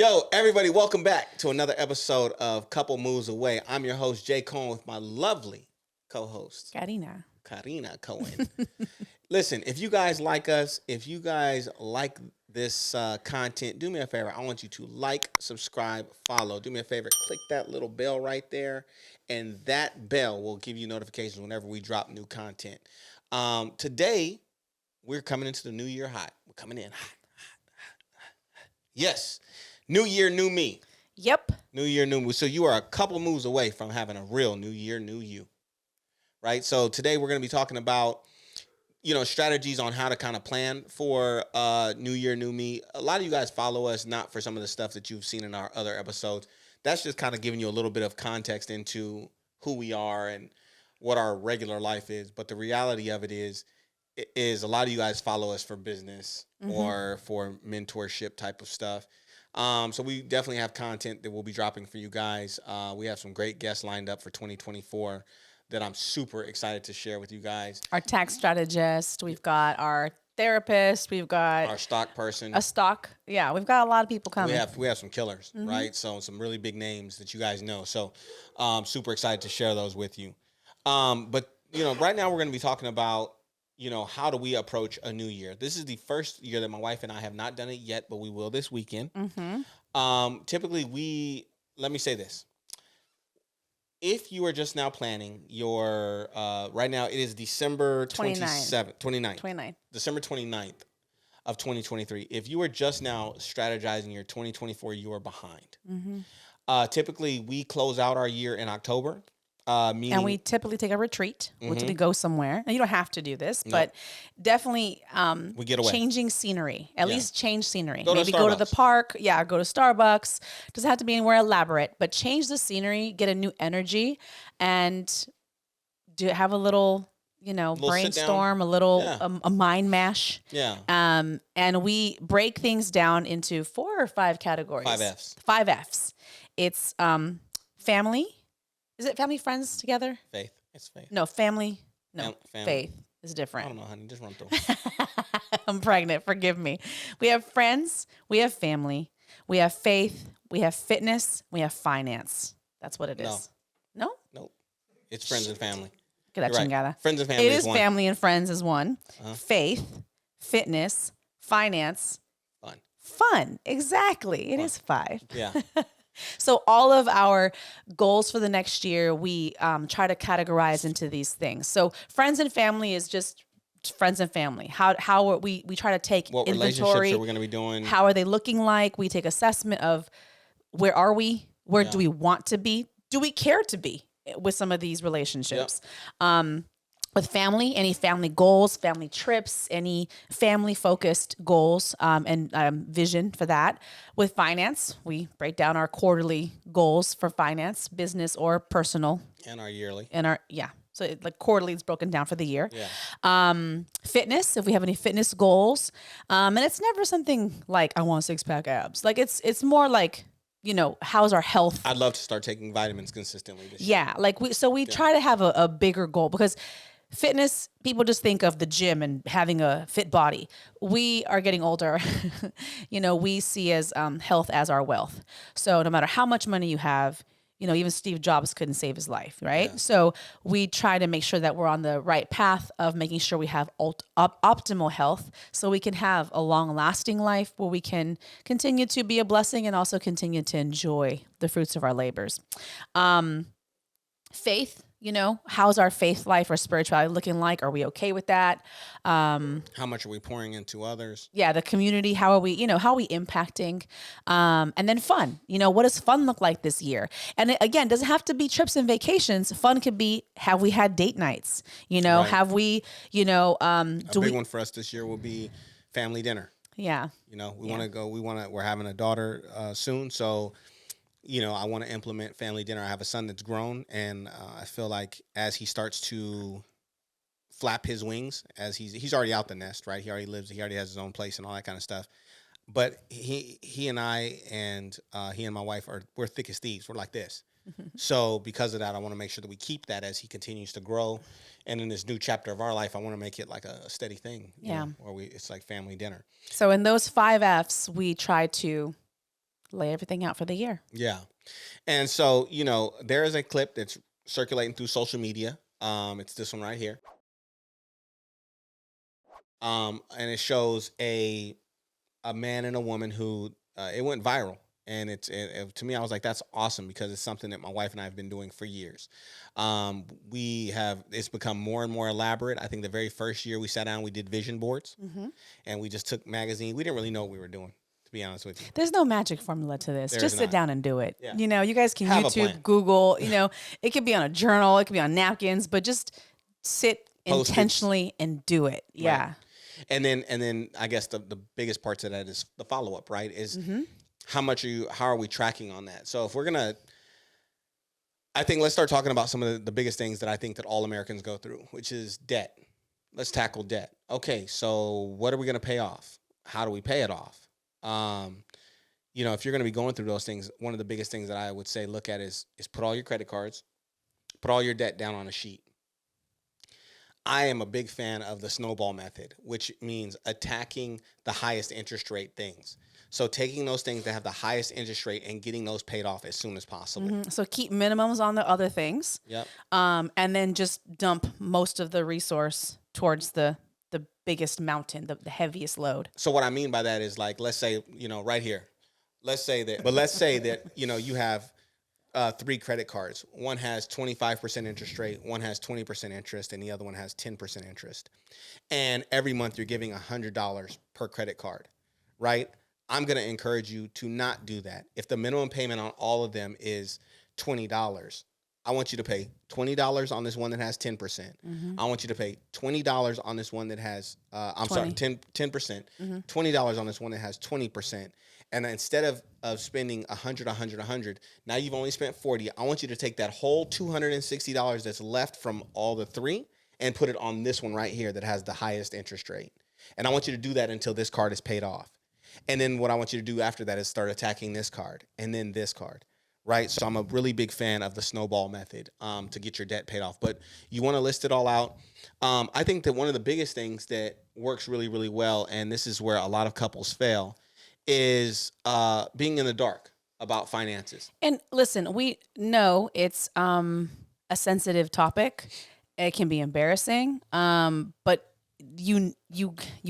Yo, everybody, welcome back to another episode of Couple Moves Away. I'm your host, Jay Cohen, with my lovely co-host, Karina Cohen. Listen, if you guys like us, if you guys like this content, do me a favor. I want you to like, subscribe, follow. Do me a favor, click that little bell right there, and that bell will give you notifications whenever we drop new content. Today, we're coming into the new year hot. We're coming in hot. Yes. New year, new me. Yep. New year, new me. So you are a couple moves away from having a real new year, new you. Right? So today we're going to be talking about, strategies on how to kind of plan for new year, new me. A lot of you guys follow us not for some of the stuff that you've seen in our other episodes. That's just kind of giving you a little bit of context into who we are and what our regular life is. But the reality of it is a lot of you guys follow us for business or for mentorship type of stuff. So we definitely have content that we'll be dropping for you guys. We have some great guests lined up for 2024 that I'm super excited to share with you guys. Our tax strategist, we've got our therapist, we've got our stock person. Yeah, we've got a lot of people coming. We have some killers, right? So some really big names that you guys know. So super excited to share those with you. But right now we're going to be talking about how do we approach a new year? This is the first year that my wife and I have not done it yet, but we will this weekend. Typically, let me say this. If you are just now planning your, right now it is December 29th. December 29th of 2023. If you are just now strategizing your 2024, you are behind. Typically, we close out our year in October. And we typically take a retreat, which we go somewhere. And you don't have to do this, but definitely we get away. Changing scenery. At least change scenery. Maybe go to the park. Yeah, go to Starbucks. Doesn't have to be anywhere elaborate, but change the scenery, get a new energy, and have a little brainstorm, a little a mind mash. Yeah. And we break things down into 4 or 5 categories. 5 Fs. 5 Fs. It's family. Is it family, friends together? Faith. It's faith. No, family. No, family. Faith is different. I don't know, honey. Just run through. I'm pregnant. Forgive me. We have friends. We have family. We have faith. We have fitness. We have finance. That's what it is. No? Nope. It's friends and family. Get that chingada. Friends and family is one. Family and friends is one. Faith, fitness, finance. Fun. Exactly. It is 5. Yeah. So all of our goals for the next year, we try to categorize into these things. So friends and family is just friends and family. How are we try to take what inventory. Relationships are we going to be doing? How are they looking like? We take assessment of where are we? Where do we want to be? Do we care to be with some of these relationships? With family, any family goals, family trips, any family-focused goals and vision for that. With finance, we break down our quarterly goals for finance, business or personal. And our yearly. So quarterly is broken down for the year. Yeah. Fitness, if we have any fitness goals. And it's never something like, I want 6-pack abs. Like it's more like, how's our health? I'd love to start taking vitamins consistently this year. Yeah, we try to have a bigger goal because fitness, people just think of the gym and having a fit body. We are getting older. We see as health as our wealth. So no matter how much money you have, even Steve Jobs couldn't save his life, right? Yeah. So we try to make sure that we're on the right path of making sure we have optimal health so we can have a long-lasting life where we can continue to be a blessing and also continue to enjoy the fruits of our labors. Faith. How's our faith life or spirituality looking like? Are we okay with that? How much are we pouring into others? Yeah, the community. How are we, how are we impacting? And then fun. What does fun look like this year? And again, doesn't have to be trips and vacations. Fun could be, have we had date nights? Right. Have we, a big one for us this year will be family dinner. Yeah. We want to go. We're having a daughter soon, so. I want to implement family dinner. I have a son that's grown, and I feel like as he starts to flap his wings, as he's already out the nest, right? He already has his own place and all that kind of stuff. But he and I and he and my wife we're thick as thieves. We're like this. So because of that, I want to make sure that we keep that as he continues to grow. And in this new chapter of our life, I want to make it like a steady thing. Where it's like family dinner. So in those 5 Fs, we try to lay everything out for the year. Yeah. And so, there is a clip that's circulating through social media. It's this one right here. And it shows a man and a woman who it went viral. And to me, I was like, that's awesome because it's something that my wife and I have been doing for years. It's become more and more elaborate. I think the very first year we sat down, we did vision boards, and we just took magazine. We didn't really know what we were doing, to be honest with you. There's no magic formula to this. There's Just sit not. down and do it. Yeah. You guys can Have a plan. YouTube, Google, it could be on a journal, it could be on napkins, but just sit Post-its. intentionally and do it. Yeah. Right. And then I guess the biggest part to that is the follow-up, right? Is how are we tracking on that? So if we're gonna, I think let's start talking about some of the biggest things that I think that all Americans go through, which is debt. Let's tackle debt. Okay, so what are we gonna pay off? How do we pay it off? If you're gonna be going through those things, one of the biggest things that I would say look at is put all your credit cards, put all your debt down on a sheet. I am a big fan of the snowball method, which means attacking the highest interest rate things. So taking those things that have the highest interest rate and getting those paid off as soon as possible. So keep minimums on the other things. Yep. And then just dump most of the resource towards the biggest mountain, the heaviest load. So what I mean by that is like, let's say, right here, let's say that, you have 3 credit cards. One has 25% interest rate, one has 20% interest, and the other one has 10% interest. And every month you're giving $100 per credit card, right? I'm going to encourage you to not do that. If the minimum payment on all of them is $20, I want you to pay $20 on this one that has 10%. I want you to pay $20 on this one that has, 10%, $20 on this one that has 20%. And instead of spending $100, now you've only spent $40. I want you to take that whole $260 that's left from all the 3 and put it on this one right here that has the highest interest rate. And I want you to do that until this card is paid off. And then what I want you to do after that is start attacking this card and then this card, right? So I'm a really big fan of the snowball method to get your debt paid off. But you want to list it all out. I think that one of the biggest things that works really, really well, and this is where a lot of couples fail, is being in the dark about finances. And listen, we know it's a sensitive topic. It can be embarrassing, but you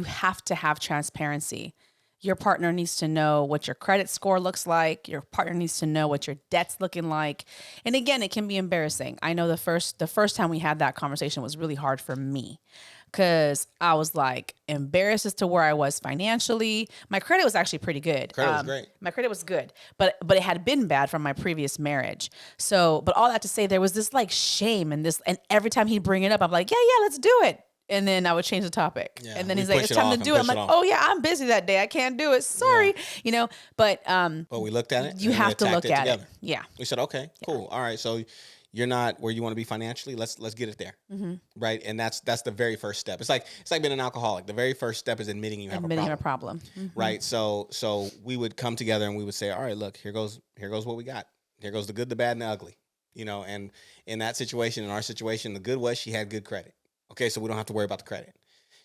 have to have transparency. Your partner needs to know what your credit score looks like. Your partner needs to know what your debt's looking like. And again, it can be embarrassing. I know the first time we had that conversation was really hard for me because I was like embarrassed as to where I was financially. My credit was actually pretty good. Credit was great. My credit was good, but it had been bad from my previous marriage. So, but all that to say, there was this like shame and every time he'd bring it up, I'm like, yeah, let's do it. And then I would change the topic. Yeah, and then he's like, it's time to do it. I'm like, oh yeah, I'm busy that day. I can't do it. Sorry. But we looked at it. You have to look at it. Yeah. We said, okay, cool. All right. So you're not where you want to be financially. Let's get it there. Right. And that's the very first step. It's like being an alcoholic. The very first step is admitting you have a problem. Right. So we would come together and we would say, all right, look, here goes what we got. Here goes the good, the bad, and the ugly. And in that situation, in our situation, the good was she had good credit. Okay, so we don't have to worry about the credit.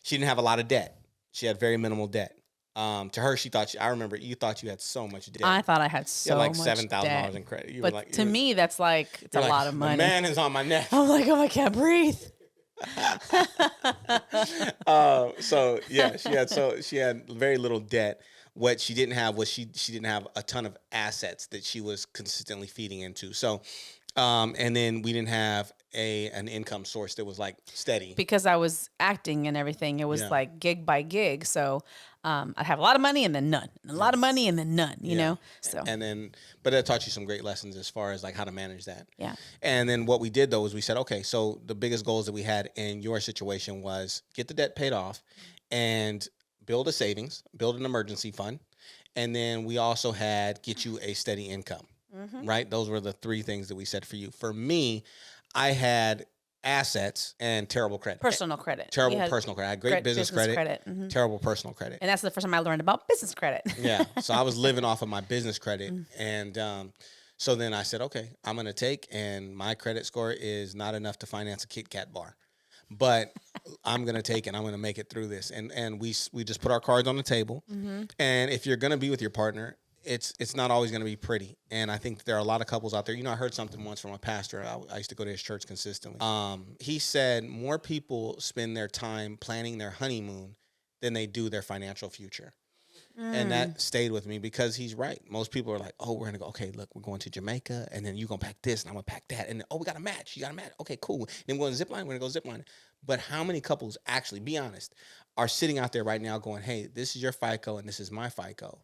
She didn't have a lot of debt. She had very minimal debt. To her, I remember you thought you had so much debt. I thought I had so much debt. Like $7,000 in credit. But to me, that's like, it's a lot of money. The man is on my neck. I'm like, oh, I can't breathe. So yeah, she had very little debt. What she didn't have was she didn't have a ton of assets that she was consistently feeding into. So, and then we didn't have an income source that was like steady because I was acting and everything. It was like gig by gig. So I'd have a lot of money and then none, and a lot of money and then none. You know. So but that taught you some great lessons as far as like how to manage that. Yeah. And then what we did though is we said, okay, so the biggest goals that we had in your situation was get the debt paid off and build a savings, build an emergency fund, and then we also had get you a steady income. Right? Those were the 3 things that we said for you. For me, I had assets and terrible credit. Personal credit. Terrible personal credit. I had great business credit. Terrible personal credit. And that's the first time I learned about business credit. Yeah. So I was living off of my business credit. And so then I said, okay, I'm going to take, and my credit score is not enough to finance a Kit Kat bar. But I'm going to take and I'm going to make it through this. And we just put our cards on the table. And if you're going to be with your partner, it's not always going to be pretty. And I think there are a lot of couples out there. You know, I heard something once from a pastor. I used to go to his church consistently. He said more people spend their time planning their honeymoon than they do their financial future. And that stayed with me because he's right. Most people are like, oh, we're going to go, okay, look, we're going to Jamaica, and then you're going to pack this, and I'm going to pack that. And, oh, we got a match. You got a match. Okay, cool. And then we're going to zip line. We're going to go zip line. But how many couples, actually, be honest, are sitting out there right now going, hey, this is your FICO, and this is my FICO.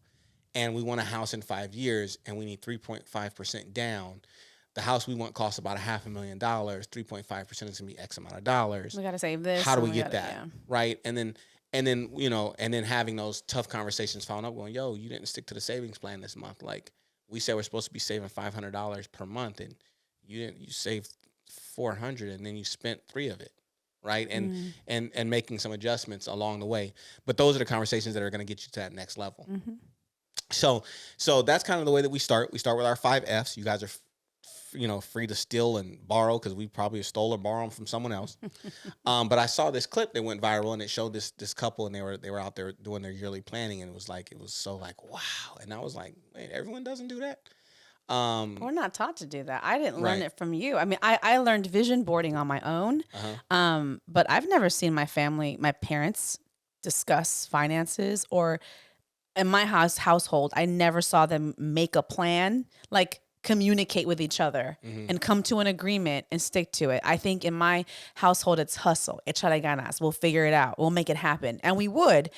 And we want a house in 5 years, and we need 3.5% down. The house we want costs about $500,000. 3.5% is going to be X amount of dollars. We got to save this. How do we get that? Yeah. Right? And then, you know, and then having those tough conversations following up going, yo, you didn't stick to the savings plan this month. Like, we said we're supposed to be saving $500 per month, and you saved $400, and then you spent $300 of it. Right. And making some adjustments along the way. But those are the conversations that are going to get you to that next level. Mm-hmm. So that's kind of the way that we start. We start with our 5 F's. You guys are, free to steal and borrow because we probably stole or borrowed them from someone else. But I saw this clip that went viral, and it showed this couple, and they were out there doing their yearly planning, and it was so like, wow. And I was like, wait, everyone doesn't do that? We're not taught to do that. I didn't learn it from you. I mean, I learned vision boarding on my own, but I've never seen my parents discuss finances, or in my household, I never saw them make a plan, like communicate with each other and come to an agreement and stick to it. I think in my household, it's hustle. Échale ganas. We'll figure it out. We'll make it happen. And we would,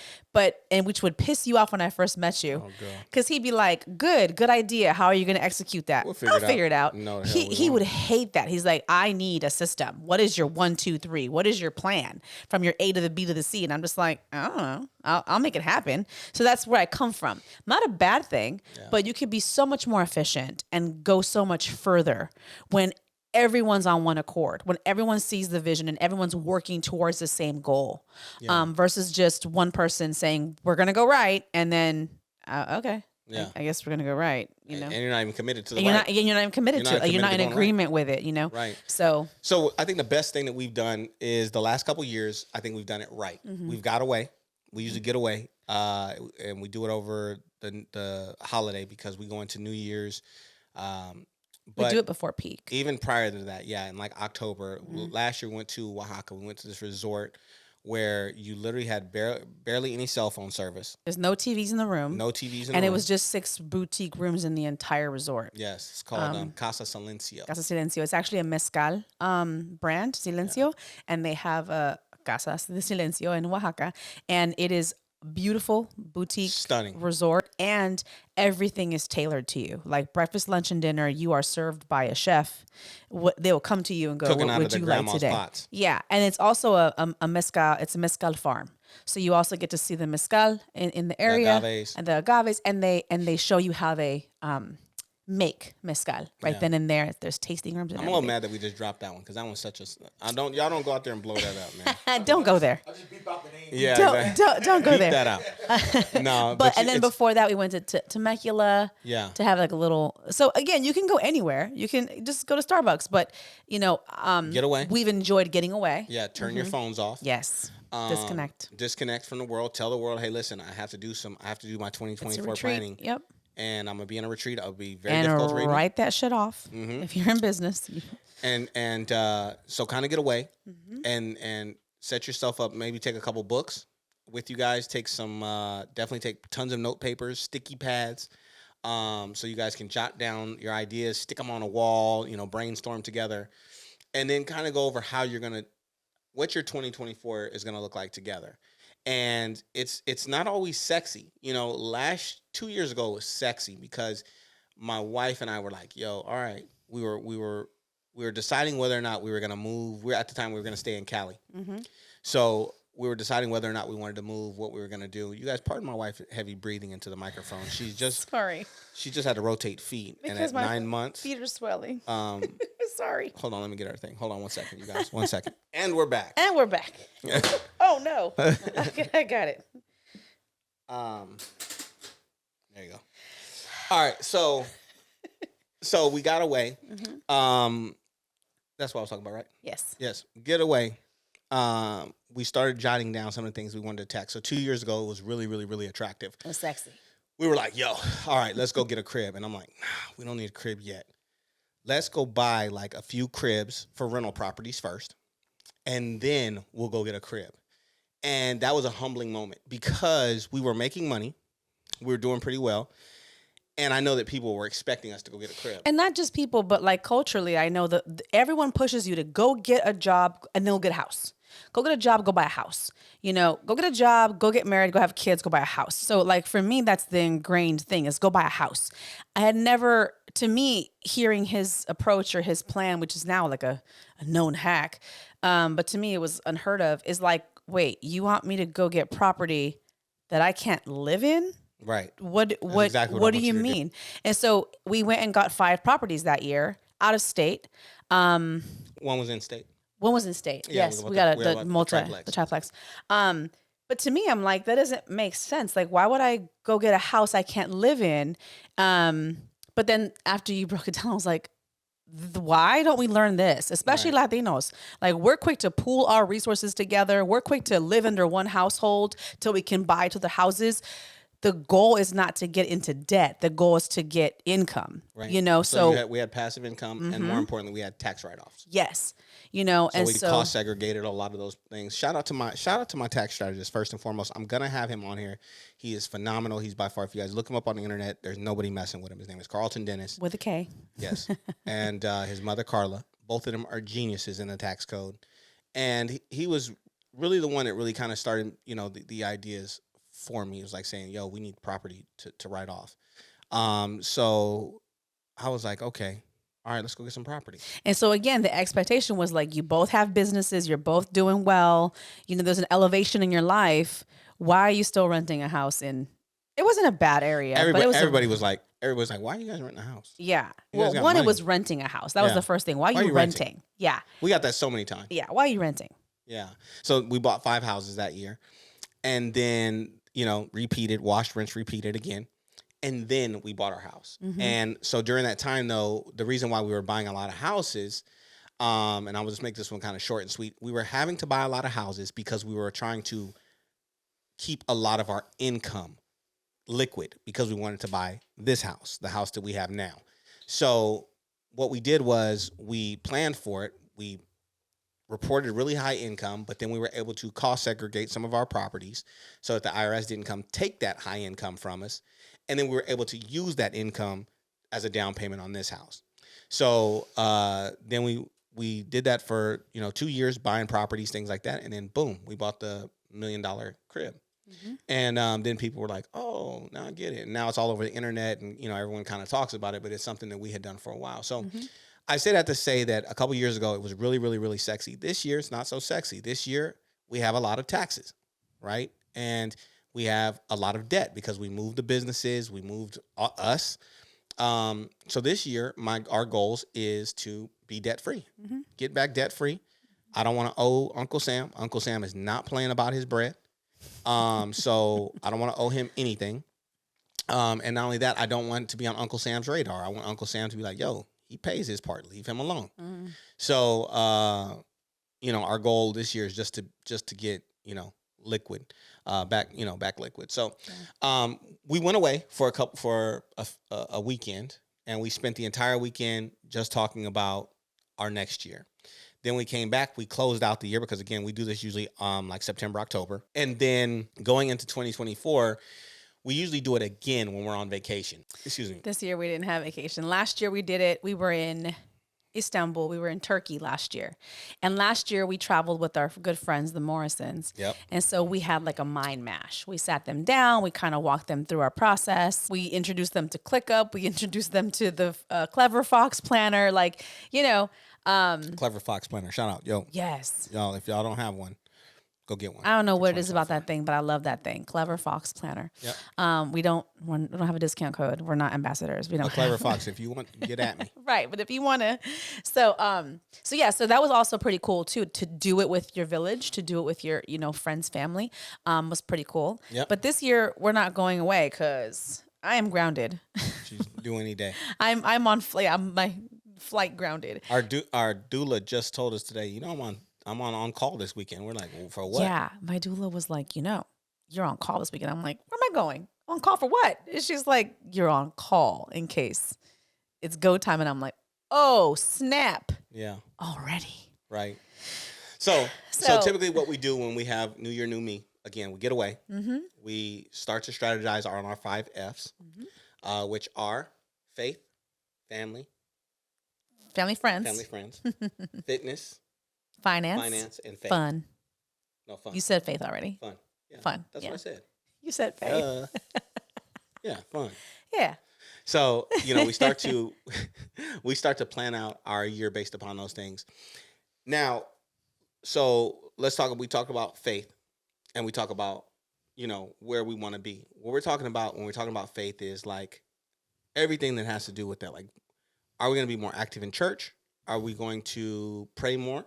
which would piss you off when I first met you. Because he'd be like, good idea. How are you going to execute that? I'll figure it out. No, he would hate that. He's like, I need a system. What is your 1, 2, 3? What is your plan from your A to the B to the C? And I'm just like, I don't know. I'll make it happen. So that's where I come from. Not a bad thing, but you could be so much more efficient and go so much further when everyone's on one accord, when everyone sees the vision and everyone's working towards the same goal, versus just one person saying, we're going to go right. And then, okay. Yeah. I guess we're going to go right, And you're not even committed to the right. You're not even committed to it. You're not in agreement with it, Right. So I think the best thing that we've done is the last couple of years, I think we've done it right. Mm-hmm. We've got away. We usually get away, and we do it over the holiday because we go into New Year's. But we do it before peak. Even prior to that, in like October. Last year we went to Oaxaca. We went to this resort where you literally had barely any cell phone service. There's no TVs in the room. And it was just 6 boutique rooms in the entire resort. Yes, it's called Casa Silencio. Casa Silencio. It's actually a mezcal brand, Silencio, and they have a Casa de Silencio in Oaxaca, and it is beautiful boutique, stunning resort, and everything is tailored to you. Like breakfast, lunch, and dinner, you are served by a chef. They will come to you and go, "What would you like today?" Pots. Yeah, and it's also a mezcal. It's a mezcal farm, so you also get to see the mezcal in the area, the agaves, and they show you how they make mezcal then and there. There's tasting rooms. And I'm a little mad that we just dropped that one because that one's such a. Y'all don't go out there and blow that up, man. Don't go there. I'll just beep out the name. Yeah, don't go beep there. that out. No, but and then before that we went to Temecula. Yeah. To have like a little. So again, you can go anywhere. You can just go to Starbucks, but get away. We've enjoyed getting away. Yeah, turn your phones off. Yes. Disconnect from the world. Tell the world, hey, listen, I have to do my 2024 planning. Yep. And I'm gonna be in a retreat. I'll be very difficult to read. Write that shit off if you're in business. And so kind of get away and set yourself up. Maybe take a couple books with you guys. Take some definitely take tons of note papers, sticky pads, so you guys can jot down your ideas, stick them on a wall. Brainstorm together, and then kind of go over what your 2024 is gonna look like together. And it's not always sexy. 2 years ago was sexy because my wife and I were like, yo, all right, we were deciding whether or not we were going to move. At the time we were going to stay in Cali. Mm-hmm. So we were deciding whether or not we wanted to move, what we were going to do. You guys, pardon my wife heavy breathing into the microphone. She's just sorry. She just had to rotate feet. Because and at 9 months. Feet are swelling. Sorry. Hold on, let me get our thing. Hold on 1 second, you guys. 1 second. And we're back. Oh no. Okay, I got it. There you go. All right, so we got away. Mm-hmm. That's what I was talking about, right? Yes. Get away. We started jotting down some of the things we wanted to attack. So 2 years ago, it was really, really, really attractive. It was sexy. we were like, yo, all right, let's go get a crib. And I'm like, nah, we don't need a crib yet. Let's go buy like a few cribs for rental properties first, and then we'll go get a crib. And that was a humbling moment because we were making money. We were doing pretty well. And I know that people were expecting us to go get a crib. And not just people, but like culturally, I know that everyone pushes you to go get a job and then go get a house. Go get a job, go buy a house. Go get a job, go get married, go have kids, go buy a house. So like for me, that's the ingrained thing is go buy a house. I had never, to me, hearing his approach or his plan, which is now like a known hack, but to me it was unheard of, is like, wait, you want me to go get property that I can't live in? Right. What exactly what I do want you to do. mean? And so we went and got 5 properties that year out of state. One was in state. One was in state. Yeah, Yes, we got the triplex. But to me, I'm like, that doesn't make sense. Like, why would I go get a house I can't live in? But then after you broke it down, I was like, why don't we learn this? Especially Latinos. Like, we're quick to pool our resources together. We're quick to live under one household till we can buy to the houses. The goal is not to get into debt. The goal is to get income. Right. So we had passive income, and more importantly, we had tax write-offs. Yes. So we cost segregated a lot of those things. Shout out to my tax strategist first and foremost. I'm gonna have him on here. He is phenomenal. He's by far, if you guys look him up on the internet, there's nobody messing with him. His name is Carlton Dennis. With a K. Yes. And his mother Carla. Both of them are geniuses in the tax code. And he was really the one that really kind of started, the ideas for me. It was like saying, yo, we need property to write off. So I was like, okay, all right, let's go get some property. And so again, the expectation was like, you both have businesses, you're both doing well, there's an elevation in your life. Why are you still renting a house it wasn't a bad area. Everybody was like, why are you guys renting a house? Yeah. Well, one, it was renting a house. That was the first thing. Why are you renting? Yeah. We got that so many times. Yeah. Why are you renting? Yeah. So we bought 5 houses that year. And then, repeated, washed, rinsed, repeated again. And then we bought our house. Mm-hmm. And so during that time, though, the reason why we were buying a lot of houses, and I will just make this one kind of short and sweet, we were having to buy a lot of houses because we were trying to keep a lot of our income liquid because we wanted to buy this house, the house that we have now. So what we did was we planned for it. We reported really high income, but then we were able to cost segregate some of our properties so that the IRS didn't come take that high income from us. And then we were able to use that income as a down payment on this house. So then we did that for 2 years, buying properties, things like that. And then boom, we bought the $1 million crib. Mm-hmm. And then people were like, oh, now I get it. And now it's all over the internet and, everyone kind of talks about it, but it's something that we had done for a while. So I say that to say that a couple years ago, it was really, really, really sexy. This year, it's not so sexy. This year, we have a lot of taxes, right? And we have a lot of debt because we moved the businesses, we moved us. So this year, our goals is to be debt-free, get back debt-free. I don't want to owe Uncle Sam. Uncle Sam is not playing about his bread. So I don't want to owe him anything. And not only that, I don't want to be on Uncle Sam's radar. I want Uncle Sam to be like, yo, he pays his part. Leave him alone. Mm. So, our goal this year is just to get, liquid, back liquid. So, we went away for a weekend, and we spent the entire weekend just talking about our next year. Then we came back, we closed out the year because again, we do this usually like September, October. And then going into 2024, we usually do it again when we're on vacation. Excuse me. This year we didn't have vacation. Last year we did it. We were in Istanbul. We were in Turkey last year. And last year we traveled with our good friends, the Morrisons. Yep. And so we had like a mind mash. We sat them down. We kind of walked them through our process. We introduced them to ClickUp. We introduced them to the Clever Fox Planner. Clever Fox Planner. Shout out. Yo. Yes. Y'all, if y'all don't have one, go get one. I don't know what it is about that thing, but I love that thing. Clever Fox Planner. Yep. We don't have a discount code. We're not ambassadors. We don't. Clever Fox. If you want, get at me. Right, but if you want to, so that was also pretty cool too. To do it with your village, to do it with your friends, family, was pretty cool. Yep. But this year we're not going away because I am grounded. She's due any day. I'm my flight grounded. Our doula just told us today. I'm on call this weekend. We're like, well, for what? Yeah, my doula was like, you're on call this weekend. I'm like, where am I going? On call for what? And she's like, you're on call in case it's go time. And I'm like, oh, snap. Yeah. Already. Right. So So typically what we do when we have New Year, New Me, again, we get away. We start to strategize on our 5 F's, which are faith, family, family, friends, fitness, finance, and faith. fun. No, fun. You said faith already. Fun. Yeah, Fun. That's what I said. You said faith. Yeah, fun. Yeah. So, we start to plan out our year based upon those things. Now, so we talk about faith, and we talk about, where we want to be. What we're talking about when we're talking about faith is like everything that has to do with that. Like, are we going to be more active in church? Are we going to pray more?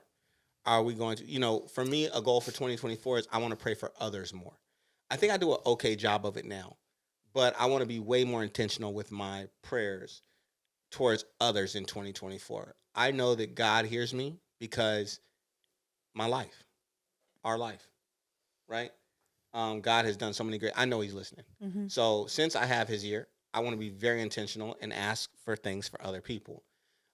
Are we going to, for me, a goal for 2024 is I want to pray for others more. I think I do an okay job of it now, but I want to be way more intentional with my prayers towards others in 2024. I know that God hears me because our life, right? God has done so many great, I know he's listening. So since I have his ear, I want to be very intentional and ask for things for other people,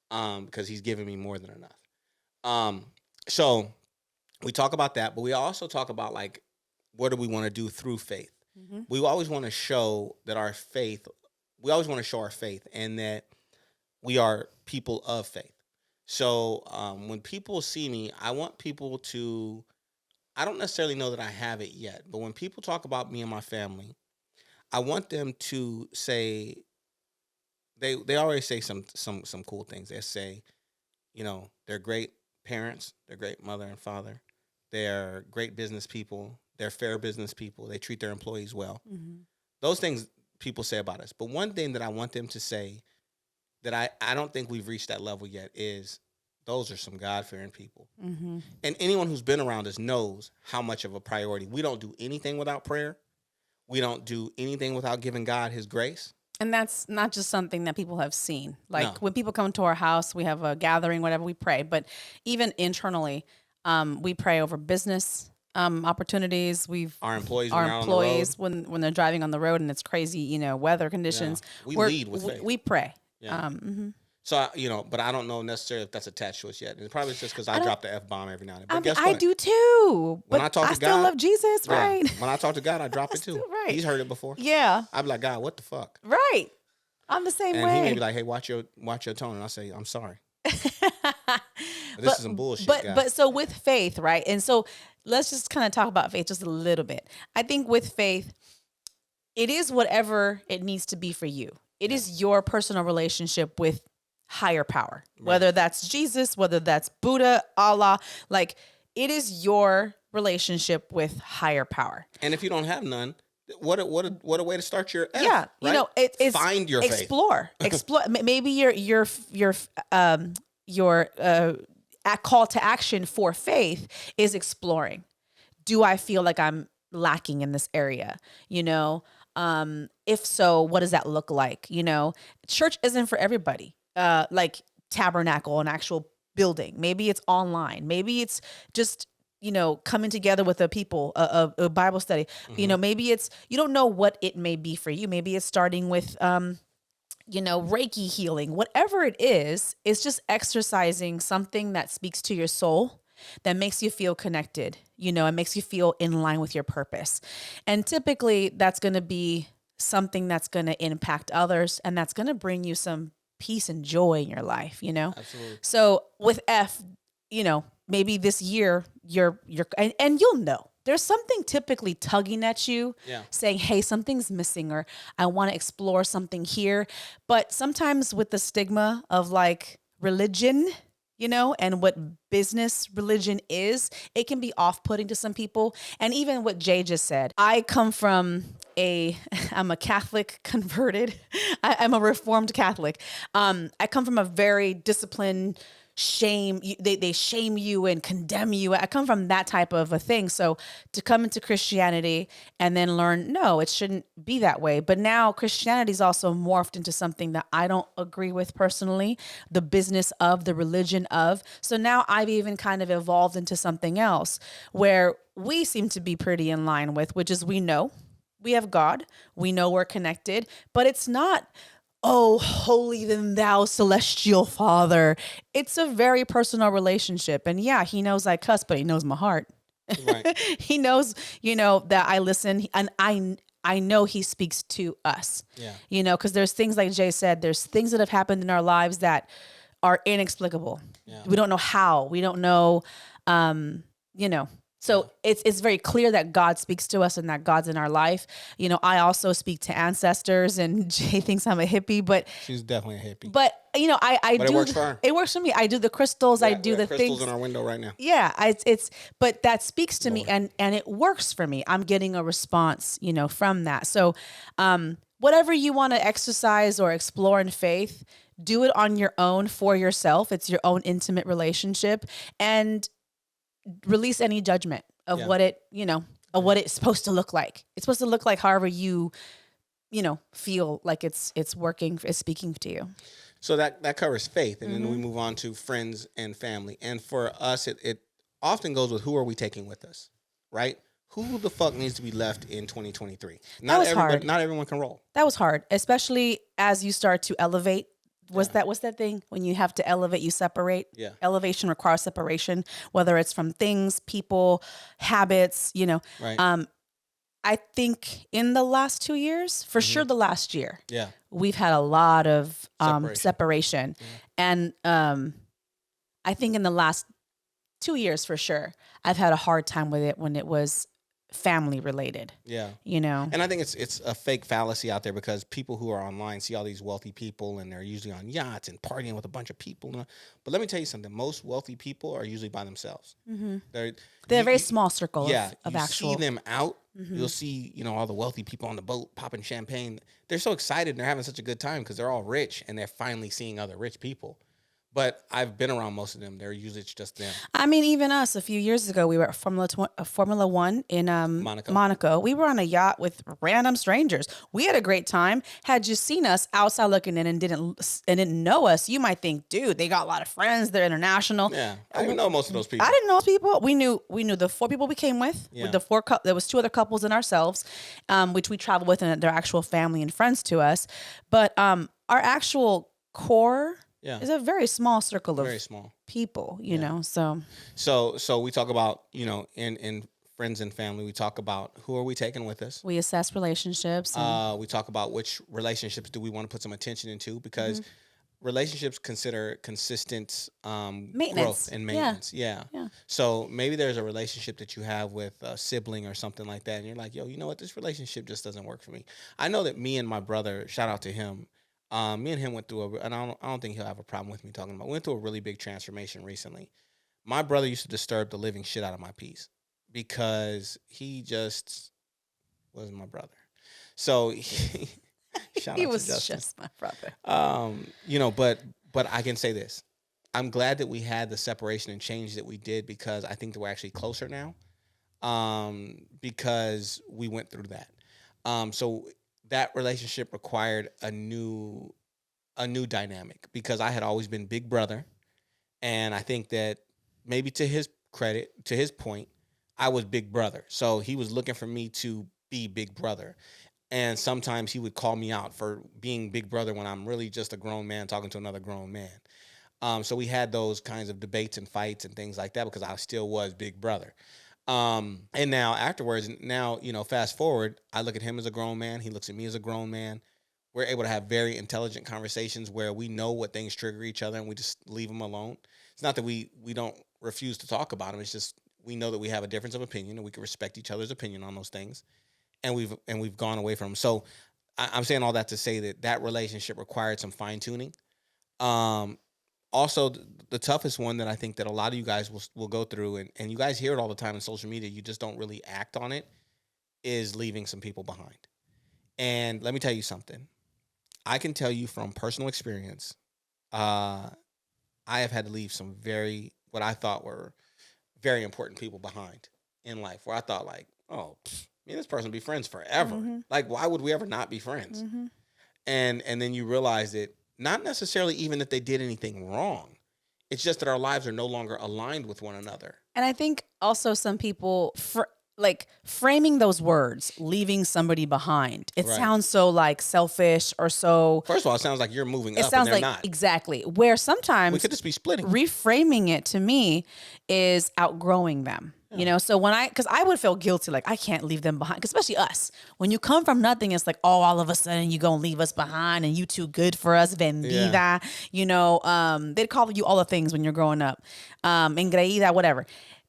because he's given me more than enough. So we talk about that, but we also talk about like, what do we want to do through faith? We always want to show that we always want to show our faith and that we are people of faith. So when people see me, I want people to, I don't necessarily know that I have it yet, but when people talk about me and my family, I want them to say, they always say some cool things. They say, they're great parents, they're great mother and father, they're great business people, they're fair business people, they treat their employees well. Those things people say about us. But one thing that I want them to say that I don't think we've reached that level yet is those are some God-fearing people. And anyone who's been around us knows how much of a priority. We don't do anything without prayer. We don't do anything without giving God his grace. And that's not just something that people have seen. Like No. when people come to our house, we have a gathering, whatever, we pray. But even internally, we pray over business opportunities. Our employees, when they're driving on the road and it's crazy, weather conditions. We lead with faith. We pray. Yeah. So, but I don't know necessarily if that's attached to us yet. And it's probably just because I drop the F-bomb every now and then. But guess what? I do too. When but I talk to still God, love Jesus, right? When I talk to God, I drop it too. Right. He's heard it before. Yeah. I'd be like, God, what the fuck? Right. I'm the same and way. He may be like, hey, watch your tone. And I'll say, I'm sorry. This is some bullshit, God. But so with faith, right? And so let's just kind of talk about faith just a little bit. I think with faith, it is whatever it needs to be for you. It is your personal relationship with higher power, whether that's Jesus, whether that's Buddha, Allah, like it is your relationship with higher power. And if you don't have none, what a way to start your F, yeah, right? It's find your explore, explore. Maybe your call to action for faith is exploring. Do I feel like I'm lacking in this area? If so, what does that look like? Church isn't for everybody. Like tabernacle, an actual building. Maybe it's online. Maybe it's just, coming together with a people, a Bible study. Maybe it's, you don't know what it may be for you. Maybe it's starting with, Reiki healing. Whatever it is, it's just exercising something that speaks to your soul, that makes you feel connected, it makes you feel in line with your purpose. And typically that's going to be something that's going to impact others and that's going to bring you some peace and joy in your life, Absolutely. So with F, maybe this year you're and you'll know there's something typically tugging at you, saying, hey, something's missing, or I want to explore something here. But sometimes with the stigma of like religion, and what business religion is, it can be off-putting to some people. And even what Jay just said, I'm a Catholic converted. I'm a Reformed Catholic. I come from a very disciplined they shame you and condemn you. I come from that type of a thing. So to come into Christianity and then learn, no, it shouldn't be that way. But now Christianity's also morphed into something that I don't agree with personally, the business of, the religion of. So now I've even kind of evolved into something else where we seem to be pretty in line with, which is we know we have God. We know we're connected, but it's not, oh, holy than thou, celestial Father. It's a very personal relationship. And yeah, he knows I cuss, but he knows my heart. Right. He knows, that I listen, and I know he speaks to us. Yeah. Because there's things like Jay said, there's things that have happened in our lives that are inexplicable. Yeah. We don't know how. We don't know, you know. So it's very clear that God speaks to us and that God's in our life. I also speak to ancestors, and Jay thinks I'm a hippie, but She's definitely a hippie. I But do. it works for her. It works for me. I do the crystals. I do We the got crystals things. in our window right now. Yeah, it's but that speaks to me, Lord. and it works for me. I'm getting a response, from that. So, whatever you want to exercise or explore in faith, do it on your own for yourself. It's your own intimate relationship, and release any judgment of Yeah. what of what it's supposed to look like. It's supposed to look like however you feel like it's working, it's speaking to you. So that covers faith, and then we move on to friends and family. And for us, it often goes with who are we taking with us, right? Who the fuck needs to be left in 2023? That was hard. Not everyone can roll. That was hard, especially as you start to elevate. What's that thing? When you have to elevate, you separate. Yeah. Elevation requires separation, whether it's from things, people, habits, Right. I think in the last 2 years, for sure the last year, Yeah. we've had a lot of Separation. separation. And I think in the last 2 years, for sure, I've had a hard time with it when it was family related. Yeah. And I think it's a fake fallacy out there because people who are online see all these wealthy people and they're usually on yachts and partying with a bunch of people. But let me tell you something. Most wealthy people are usually by themselves. They're a very small circle of you actual. see them out. You'll see, all the wealthy people on the boat popping champagne. They're so excited and they're having such a good time because they're all rich and they're finally seeing other rich people. But I've been around most of them. They're usually just them. I mean, even us, a few years ago, we were at Formula One in Monaco. We were on a yacht with random strangers. We had a great time. Had you seen us outside looking in and didn't know us, you might think, dude, they got a lot of friends. They're international. Yeah, I didn't know most of those people. I didn't know those people. We knew the 4 people we came with. Yeah. With the there was 2 other couples and ourselves, which we traveled with, and their actual family and friends to us. But our actual core. Yeah. It's a very small circle of very small people, you know. So we talk about, in friends and family, we talk about who are we taking with us. we assess relationships. We talk about which relationships do we want to put some attention into because relationships consider consistent Maintenance. growth and maintenance. Yeah. Yeah. So maybe there's a relationship that you have with a sibling or something like that, and you're like, yo, you know what? This relationship just doesn't work for me. I know that me and my brother, shout out to him. Me and him went through and I don't think he'll have a problem with me talking about. We went through a really big transformation recently. My brother used to disturb the living shit out of my peace because he just wasn't my brother. So shout he out was to Justin. just my brother. But I can say this: I'm glad that we had the separation and change that we did because I think that we're actually closer now. Because we went through that. So that relationship required a new dynamic because I had always been big brother, and I think that maybe to his credit, to his point, I was big brother. So he was looking for me to be big brother. And sometimes he would call me out for being big brother when I'm really just a grown man talking to another grown man. So we had those kinds of debates and fights and things like that because I still was big brother. And now afterwards, fast forward, I look at him as a grown man. He looks at me as a grown man. We're able to have very intelligent conversations where we know what things trigger each other and we just leave them alone. It's not that we don't refuse to talk about them. It's just we know that we have a difference of opinion and we can respect each other's opinion on those things. And we've gone away from them. So I'm saying all that to say that relationship required some fine tuning. Also, the toughest one that I think that a lot of you guys will go through, and you guys hear it all the time in social media, you just don't really act on it, is leaving some people behind. And let me tell you something. I can tell you from personal experience, I have had to leave some what I thought were very important people behind in life, where I thought like, oh, me and this person will be friends forever. Like, why would we ever not be friends? And then you realize that not necessarily even that they did anything wrong. It's just that our lives are no longer aligned with one another. And I think also some people, like framing those words, leaving somebody behind. It Right. sounds so like selfish or so. First of all, it sounds like you're moving It up and sounds they're like not. exactly where We sometimes could just be splitting. reframing it to me is outgrowing them. You know, so because I would feel guilty, like I can't leave them behind, 'cause especially us. When you come from nothing, it's like, oh, all of a sudden you gonna leave us behind and you too good for us, vendida. You know, they'd call you all the things when you're growing up, engreída, whatever.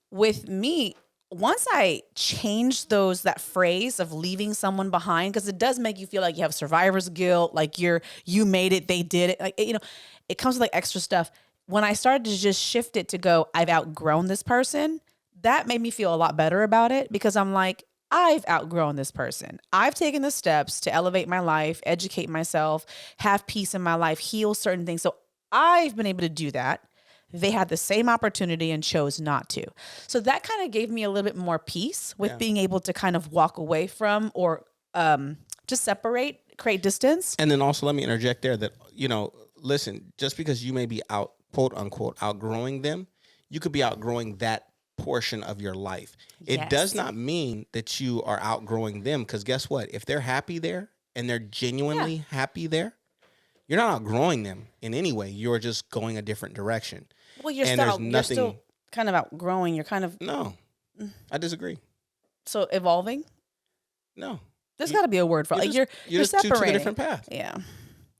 With me, once I changed that phrase of leaving someone behind, because it does make you feel like you have survivor's guilt, like you made it, they did it, like you know, it comes with like extra stuff. When I started to just shift it to go, I've outgrown this person, that made me feel a lot better about it because I'm like, I've outgrown this person. I've taken the steps to elevate my life, educate myself, have peace in my life, heal certain things. So I've been able to do that. They had the same opportunity and chose not to. So that kind of gave me a little bit more peace with being able to kind of walk away from or just separate, create distance. And then also let me interject there that, listen, just because you may be quote unquote, outgrowing them, you could be outgrowing that portion of your life. It does not mean that you are outgrowing them, because guess what? If they're happy there and they're genuinely happy there, you're not outgrowing them in any way. You're just going a different direction. Well, you're still kind of outgrowing. You're kind of No, I disagree. So evolving? No, there's got to be a word for it. Like you're just separating. Took a different path. Yeah.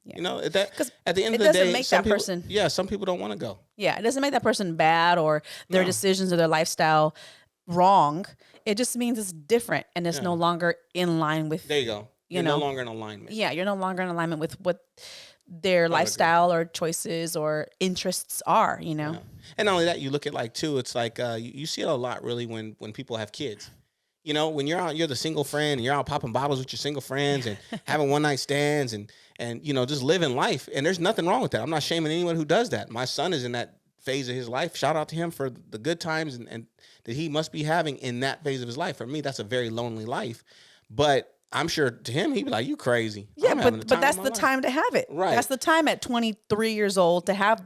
You know that at the end of the it doesn't day, make some that person. Yeah, some people don't want to go. Yeah, it doesn't make that person bad or their decisions or their lifestyle wrong. It just means it's different and it's no longer in line with. There you go. You're no longer in alignment. Yeah, you're no longer in alignment with what their lifestyle or choices or interests are. You know. Yeah. And not only that, you look at like too. It's like you see it a lot really when people have kids. You know, when you're out, you're the single friend, and you're out popping bottles with your single friends and having one night stands and just living life. And there's nothing wrong with that. I'm not shaming anyone who does that. My son is in that phase of his life. Shout out to him for the good times and that he must be having in that phase of his life. For me, that's a very lonely life. But I'm sure to him, he'd be like, "You crazy?" Yeah, but that's the time to have it. Right. That's the time at 23 years old to have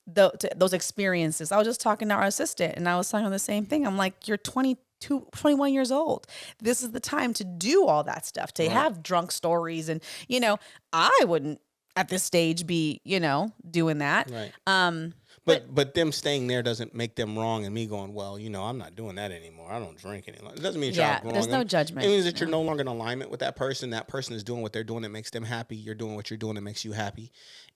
those experiences. I was just talking to our assistant, and I was telling her the same thing. I'm like, "You're 21 years old. This is the time to do all that stuff, to have drunk stories." And, I wouldn't at this stage be, doing that. Right. But them staying there doesn't make them wrong and me going, well, I'm not doing that anymore. I don't drink anymore. It doesn't mean you're outgrowing there's no them. judgment. It means that you're no longer in alignment with that person. That person is doing what they're doing that makes them happy. You're doing what you're doing that makes you happy.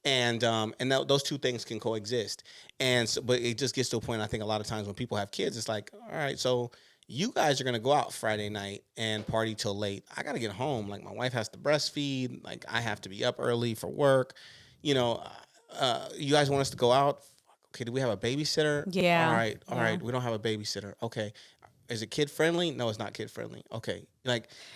And those two things can coexist. And so, but it just gets to a point, I think a lot of times when people have kids, it's like, all right, so you guys are going to go out Friday night and party till late. I got to get home. Like my wife has to breastfeed. Like I have to be up early for work. You guys want us to go out? Okay, do we have a babysitter? Yeah. All right. We don't have a babysitter. Okay. Is it kid friendly? No, it's not kid friendly. Okay.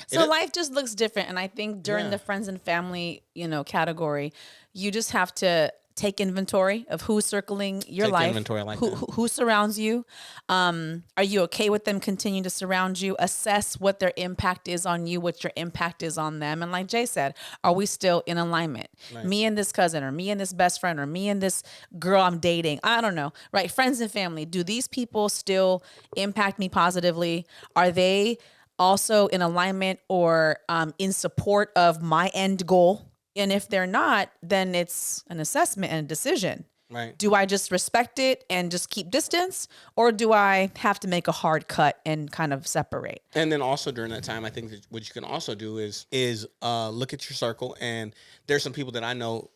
So life just looks different. And I think during the friends and family, category, you just have to take inventory of who's circling your life, inventory like who surrounds you. Are you okay with them continuing to surround you? Assess what their impact is on you, what your impact is on them. And like Jay said, are we still in alignment? Right. Me and this cousin, or me and this best friend, or me and this girl I'm dating. I don't know, right? Friends and family. Do these people still impact me positively? Are they also in alignment or in support of my end goal? And if they're not, then it's an assessment and a decision. Right. Do I just respect it and just keep distance, or do I have to make a hard cut and kind of separate? And then also during that time, I think that what you can also do is look at your circle. And there's some people that I know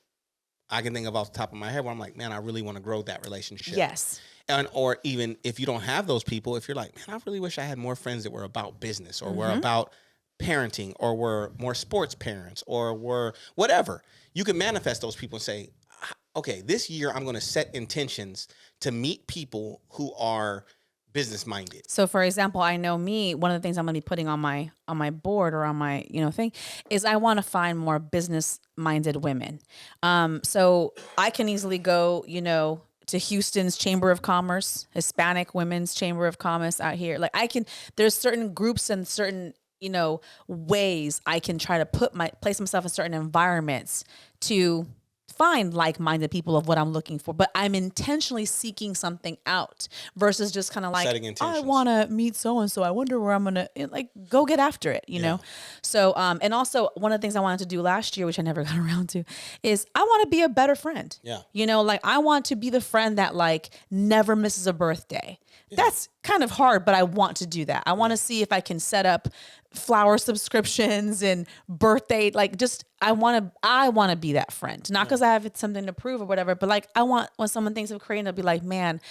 I can think of off the top of my head where I'm like, man, I really want to grow that relationship. Yes. Or even if you don't have those people, if you're like, man, I really wish I had more friends that were about business or were about parenting or were more sports parents or were whatever, you can manifest those people and say, okay, this year I'm going to set intentions to meet people who are business minded. So for example, I know one of the things I'm going to be putting on my board or on my, thing is I want to find more business minded women. So I can easily go, to Houston's Chamber of Commerce, Hispanic Women's Chamber of Commerce out here. Like there's certain groups and certain ways I can try to place myself in certain environments to find like-minded people of what I'm looking for, but I'm intentionally seeking something out versus just kind of like, Setting I intentions. want to meet so-and-so. I wonder where I'm going to like go get after it, you know? So, and also one of the things I wanted to do last year, which I never got around to, is I want to be a better friend. Yeah. You know, like I want to be the friend that like never misses a birthday. That's kind of hard, but I want to do that. I want to see if I can set up flower subscriptions and birthday, like just I want to be that friend. Not because I have something to prove or whatever, but like I want when someone thinks of Korean, they'll be like, man,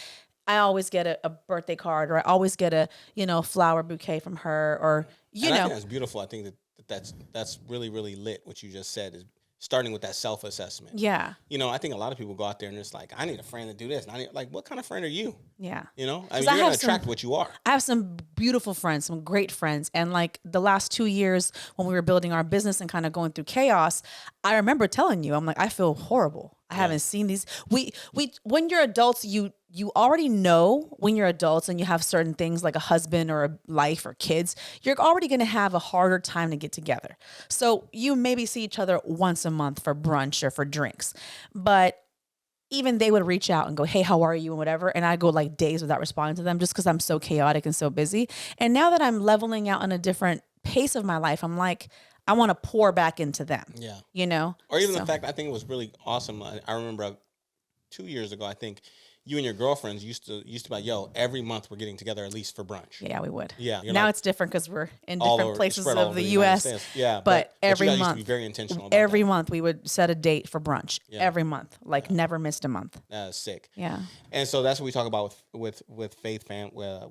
I always get a birthday card, or I always get a, you know, flower bouquet from her, or you And I know. think that's beautiful. I think that's really, really lit. What you just said is starting with that self-assessment. Yeah. You know, I think a lot of people go out there and it's like, I need a friend to do this. And I need, like, what kind of friend are you? Yeah. You know, I 'Cause mean, I you're going have to attract what you are. I have some beautiful friends, some great friends. And like the last 2 years when we were building our business and kind of going through chaos, I remember telling you, I'm like, I feel horrible. I haven't seen these. When you're adults, you already know when you're adults and you have certain things like a husband or a life or kids, you're already going to have a harder time to get together. So you maybe see each other once a month for brunch or for drinks, but even they would reach out and go, hey, how are you? And whatever. And I go like days without responding to them just because I'm so chaotic and so busy. And now that I'm leveling out on a different pace of my life, I'm like, I want to pour back into them. Yeah. You know? Or even So, the fact, I think it was really awesome. I remember 2 years ago, I think you and your girlfriends used to be like, yo, every month we're getting together at least for brunch. yeah, we would. Yeah. You're Now like, it's different because we're in all different over, places spread all of over the United U.S. States. Yeah. But you every guys used to month, be very intentional about every that. month we would set a date for brunch. Yeah. Every month, like never missed a month. That's sick. Yeah. And so that's what we talk about with faith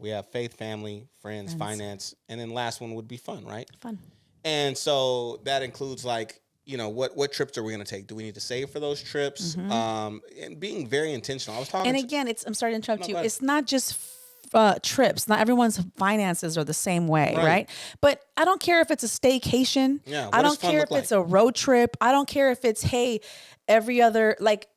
we have faith, family, friends, finance, and then last one would be fun, right? Fun. And so that includes like, you know, what trips are we going to take? Do we need to save for those trips? And being very intentional. I was talking And to, again, I'm sorry to interrupt No, you. go ahead. It's not just trips. Not everyone's finances are the same way, right? But I don't care if it's a staycation. Yeah, what I does don't fun care look if it's like? a road trip. I don't care if it's, hey, every other, like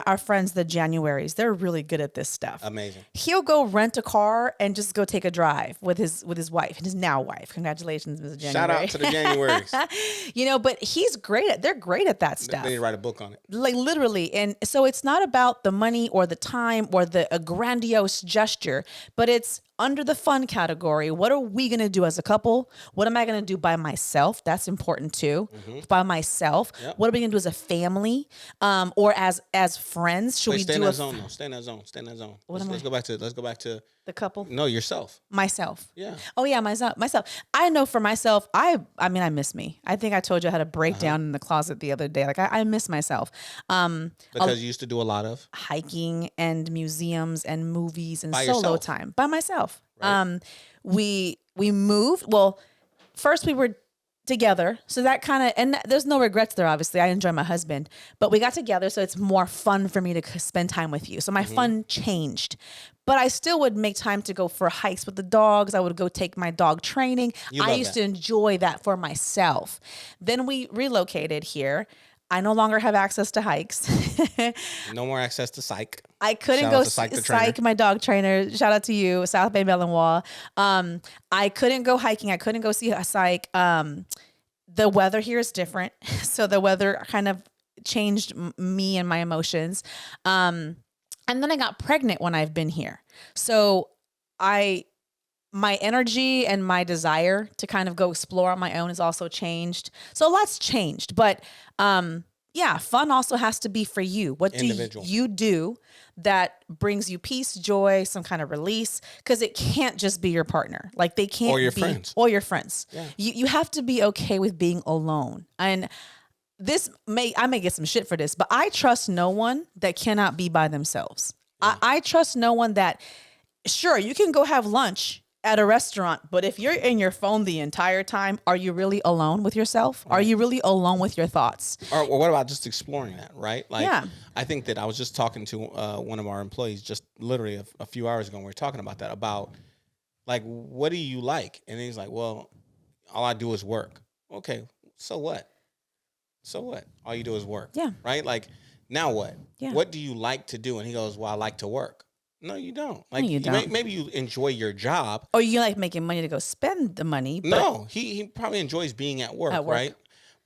our friends, the Januaries, they're really good at this stuff. amazing. He'll go rent a car and just go take a drive with his wife and his now wife. Congratulations, Mr. January. Shout out to the Januaries. You know, but they're great at that stuff. They need to write a book on it. Like literally. And so it's not about the money or the time or a grandiose gesture, but it's under the fun category. What are we going to do as a couple? What am I going to do by myself? That's important too. By myself. Yep. What are we going to do as a family? Or as friends? Should Wait, we stay do in that zone though. Stay in that zone. Stay in that zone. Let's go back to the couple? no, yourself. Myself. Yeah. Oh yeah, myself. I know for myself, I mean, I miss me. I think I told you I had a breakdown in the closet the other day. Like I miss myself. Because you used to do a lot of Hiking and museums and movies and By solo yourself. time by myself. Right. We moved. Well, first we were together, so that kind of, and there's no regrets there. Obviously, I enjoy my husband, but we got together, so it's more fun for me to spend time with you. So my fun changed, but I still would make time to go for hikes with the dogs. I would go take my dog training. I love used that. to enjoy that for myself. Then we relocated here. I no longer have access to hikes. no more access to psych. I couldn't Shout go out to Psych the trainer. psych my dog trainer. Shout out to you, South Bay Melonwall. I couldn't go hiking. I couldn't go see a psych. The weather here is different, so the weather kind of changed me and my emotions. And then I got pregnant when I've been here, so my energy and my desire to kind of go explore on my own has also changed. So a lot's changed, but yeah, fun also has to be for you. What do Individual. you do that brings you peace, joy, some kind of release? Because it can't just be your partner. Like they can't Or your be, friends. or your friends. Yeah. You have to be okay with being alone. And I may get some shit for this, but I trust no one that cannot be by themselves. Yeah. I trust no one that, sure, you can go have lunch at a restaurant, but if you're in your phone the entire time, are you really alone with yourself? Are you really alone with your thoughts? Or what about just exploring that, right? Like, Yeah. I think that I was just talking to one of our employees just literally a few hours ago, and we were talking about that, about like, what do you like? And he's like, well, all I do is work. Okay, so what? So what? All you do is work. Yeah. Right? Like, now what? Yeah. What do you like to do? And he goes, well, I like to work. No, you don't. Like, you don't. Maybe you enjoy your job. Or you like making money to go spend the money. But No, he probably enjoys being at work, At work. right?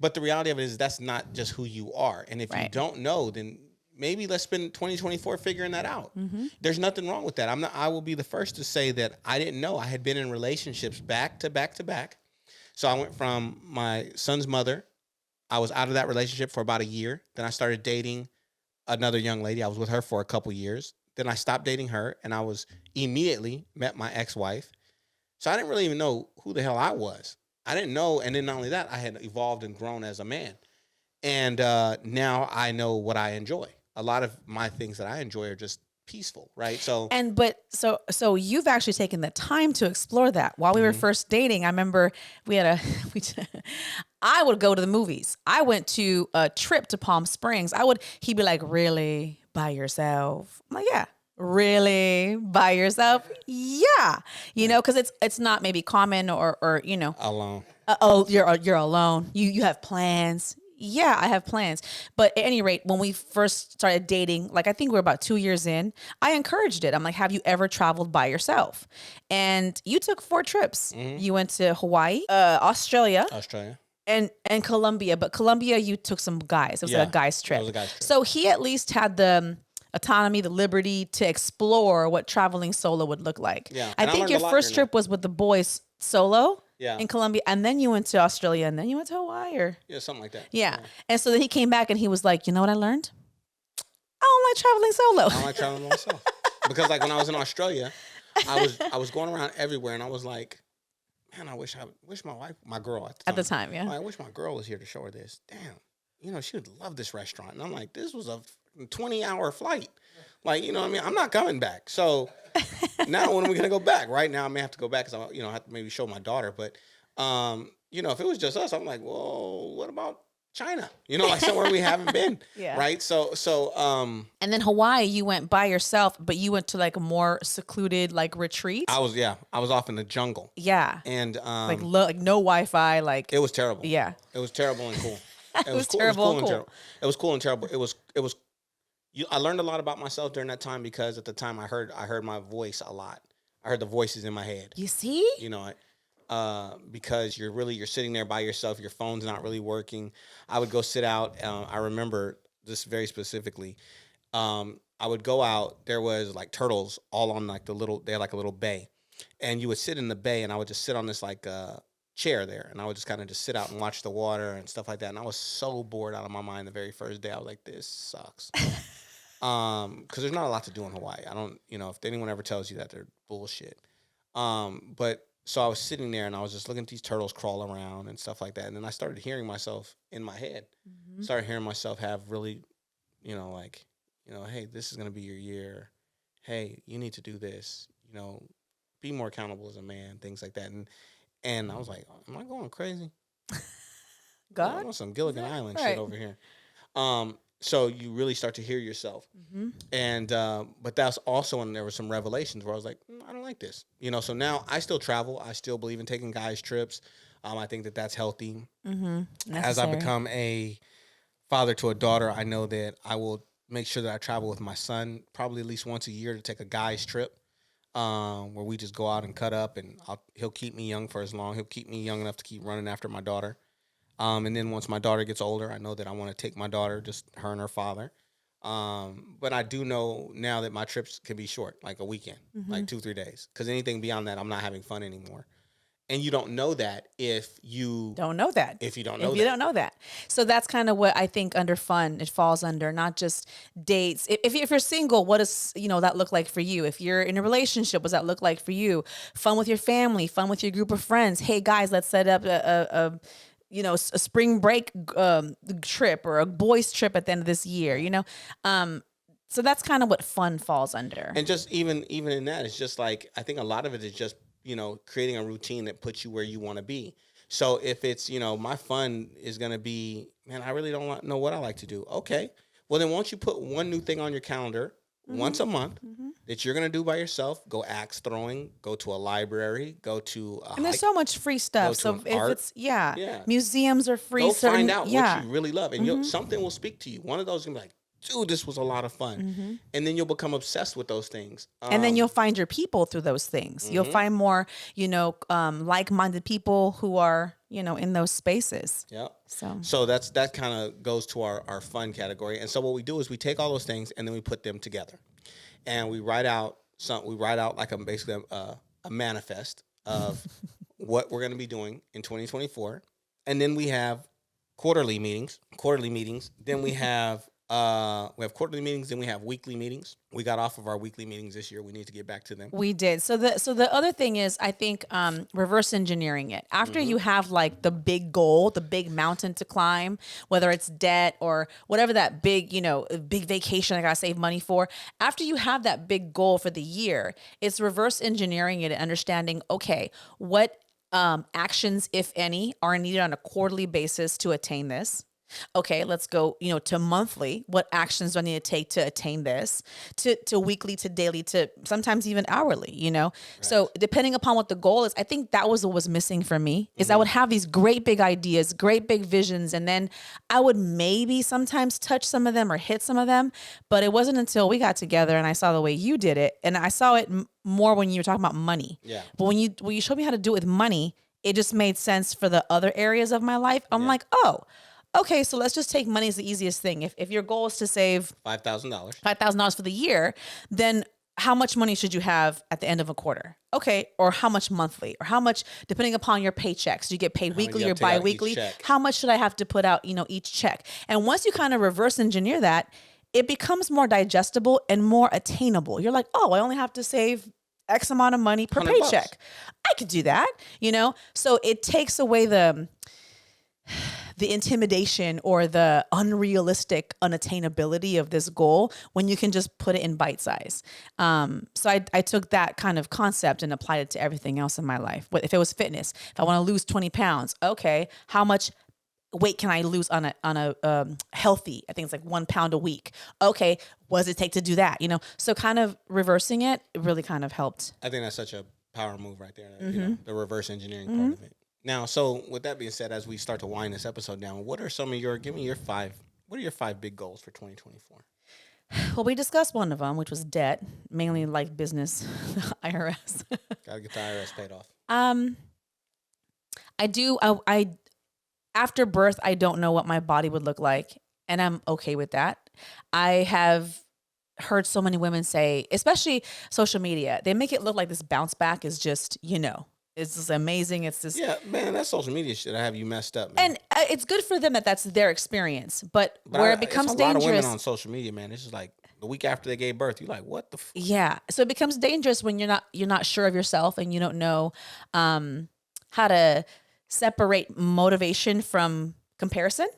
But the reality of it is that's not just who you are. And if you Right. don't know, then maybe let's spend 2024 figuring that out. There's nothing wrong with that. I will be the first to say that I didn't know. I had been in relationships back to back to back. So I went from my son's mother. I was out of that relationship for about a year. Then I started dating another young lady. I was with her for a couple years. Then I stopped dating her and I was immediately met my ex-wife. So I didn't really even know who the hell I was. I didn't know. And then not only that, I had evolved and grown as a man. And now I know what I enjoy. A lot of my things that I enjoy are just peaceful, right? So, And but so you've actually taken the time to explore that. While we were first dating, I remember we had a I would go to the movies. I went to a trip to Palm Springs. He'd be like, "Really? By yourself?" I'm like, "Yeah." "Really? By yourself?" "Yeah." Cuz it's not maybe common or alone. oh, you're alone. You have plans. Yeah, I have plans. But at any rate, when we first started dating, like I think we're about 2 years in, I encouraged it. I'm like, have you ever traveled by yourself? And you took 4 trips. You went to Hawaii, Australia, Australia. and Colombia. But Colombia, you took some guys. It was like a guy's trip. It was a guy's trip. So he at least had the autonomy, the liberty to explore what traveling solo would look like. Yeah, I and I think learned your a lot first during trip was with the boys solo. Yeah. In Colombia, and then you went to Australia, and then you went to Hawaii, or Yeah, something like that. yeah. And so then he came back, and he was like, "You know what I learned? I don't like traveling I don't solo." like traveling by myself. Because like when I was in Australia, I was going around everywhere and I was like, man, I wish my wife, my girl At the time, yeah. I wish my girl was here to show her this. Damn, she would love this restaurant. And I'm like, this was a 20-hour flight. Like, you know what I mean? I'm not coming back. So now when are we going to go back? Right now I may have to go back because I have to maybe show my daughter. But, if it was just us, I'm like, well, what about China? Like somewhere we haven't been. Yeah. Right. So, And then Hawaii, you went by yourself, but you went to like a more secluded like retreat. I was off in the jungle. Yeah. And, Like no Wi-Fi. Like it was terrible. Yeah. It was terrible and cool. It was terrible and cool. It was cool and terrible. It was. I learned a lot about myself during that time because at the time I heard my voice a lot. I heard the voices in my head. You see? Because you're sitting there by yourself. Your phone's not really working. I would go sit out. I remember this very specifically. I would go out. There was like turtles all on like they had like a little bay, and you would sit in the bay, and I would just sit on this like chair there, and I would just kind of just sit out and watch the water and stuff like that. And I was so bored out of my mind the very first day. I was like, this sucks. Because there's not a lot to do in Hawaii. I don't, if anyone ever tells you that, they're bullshit. But so I was sitting there and I was just looking at these turtles crawl around and stuff like that. And then I started hearing myself in my head, started hearing myself have really, hey, this is going to be your year. Hey, you need to do this, be more accountable as a man, things like that. And I was like, am I going crazy? God? I want some Gilligan Island Right. shit over here. So you really start to hear yourself. And but that's also when there were some revelations where I was like, I don't like this. So now I still travel. I still believe in taking guys trips. I think that that's healthy. As I become a father to a daughter, I know that I will make sure that I travel with my son probably at least once a year to take a guy's trip. Where we just go out and cut up, and he'll keep me young for as long. He'll keep me young enough to keep running after my daughter. And then once my daughter gets older, I know that I want to take my daughter, just her and her father. But I do know now that my trips can be short, like a weekend, like 2-3 days. Because anything beyond that, I'm not having fun anymore. And you don't know that if you don't know that. If you don't know if you don't know that. So that's kind of what I think under fun it falls under, not just dates. If you're single, what does that look like for you? If you're in a relationship, what does that look like for you? Fun with your family, fun with your group of friends. Hey guys, let's set up a spring break trip or a boys trip at the end of this year. So that's kind of what fun falls under. And just even in that, it's just like I think a lot of it is just creating a routine that puts you where you want to be. So if it's my fun is gonna be, man, I really don't know what I like to do. Okay, well then won't you put one new thing on your calendar once a month that you're gonna do by yourself? Go axe throwing, go to a library, go to a and there's so much free stuff. So if art. it's museums are free. Go find out what you really love, and something will speak to you. One of those is gonna be like, dude, this was a lot of fun. And then you'll become obsessed with those things. And then you'll find your people through those things. You'll find more, like-minded people who are in those spaces. Yeah. So So that kind of goes to our fun category. And so what we do is we take all those things and then we put them together, and we write out like basically a manifest of what we're going to be doing in 2024, and then we have quarterly meetings. Then we have quarterly meetings. Then we have weekly meetings. We got off of our weekly meetings this year. We need to get back to them. we did. So the other thing is, I think reverse engineering it. After you have like the big goal, the big mountain to climb, whether it's debt or whatever that big, big vacation I gotta save money for. After you have that big goal for the year, it's reverse engineering it and understanding, okay, what actions, if any, are needed on a quarterly basis to attain this. Okay, let's go, to monthly. What actions do I need to take to attain this? To weekly, to daily, to sometimes even hourly, Right. So depending upon what the goal is, I think that was what was missing for me is I would have these great big ideas, great big visions, and then I would maybe sometimes touch some of them or hit some of them. But it wasn't until we got together and I saw the way you did it, and I saw it more when you were talking about money. Yeah. But when you showed me how to do it with money, it just made sense for the other areas of my life. I'm like, oh, okay, so let's just take money as the easiest thing. If your goal is to save $5,000 for the year, then how much money should you have at the end of a quarter? Okay, or how much monthly, or how much depending upon your paychecks. Do you get paid weekly or biweekly? How much should I have to put out, each check? And once you kind of reverse engineer that, it becomes more digestible and more attainable. You're like, oh, I only have to save X amount of money per paycheck. I could do that, So it takes away the intimidation or the unrealistic unattainability of this goal when you can just put it in bite size. So I took that kind of concept and applied it to everything else in my life. But if it was fitness, if I want to lose 20 pounds, okay, how much weight can I lose on a healthy? I think it's like 1 pound a week. Okay, what does it take to do that? So kind of reversing it really kind of helped. I think that's such a power move right there. The reverse engineering part of it. Now, so with that being said, as we start to wind this episode down, what are some of give me your 5, what are your 5 big goals for 2024? Well, we discussed one of them, which was debt, mainly like business, IRS. Gotta get the IRS paid off. I after birth, I don't know what my body would look like, and I'm okay with that. I have heard so many women say, especially social media, they make it look like this bounce back is just, it's just amazing. It's just man, that social media shit I have you messed up, man. And it's good for them that that's their experience, but where it becomes dangerous. A lot of women on social media, man. It's just like the week after they gave birth, you're like, what the? Yeah, so it becomes dangerous when you're not sure of yourself and you don't know how to separate motivation from comparison.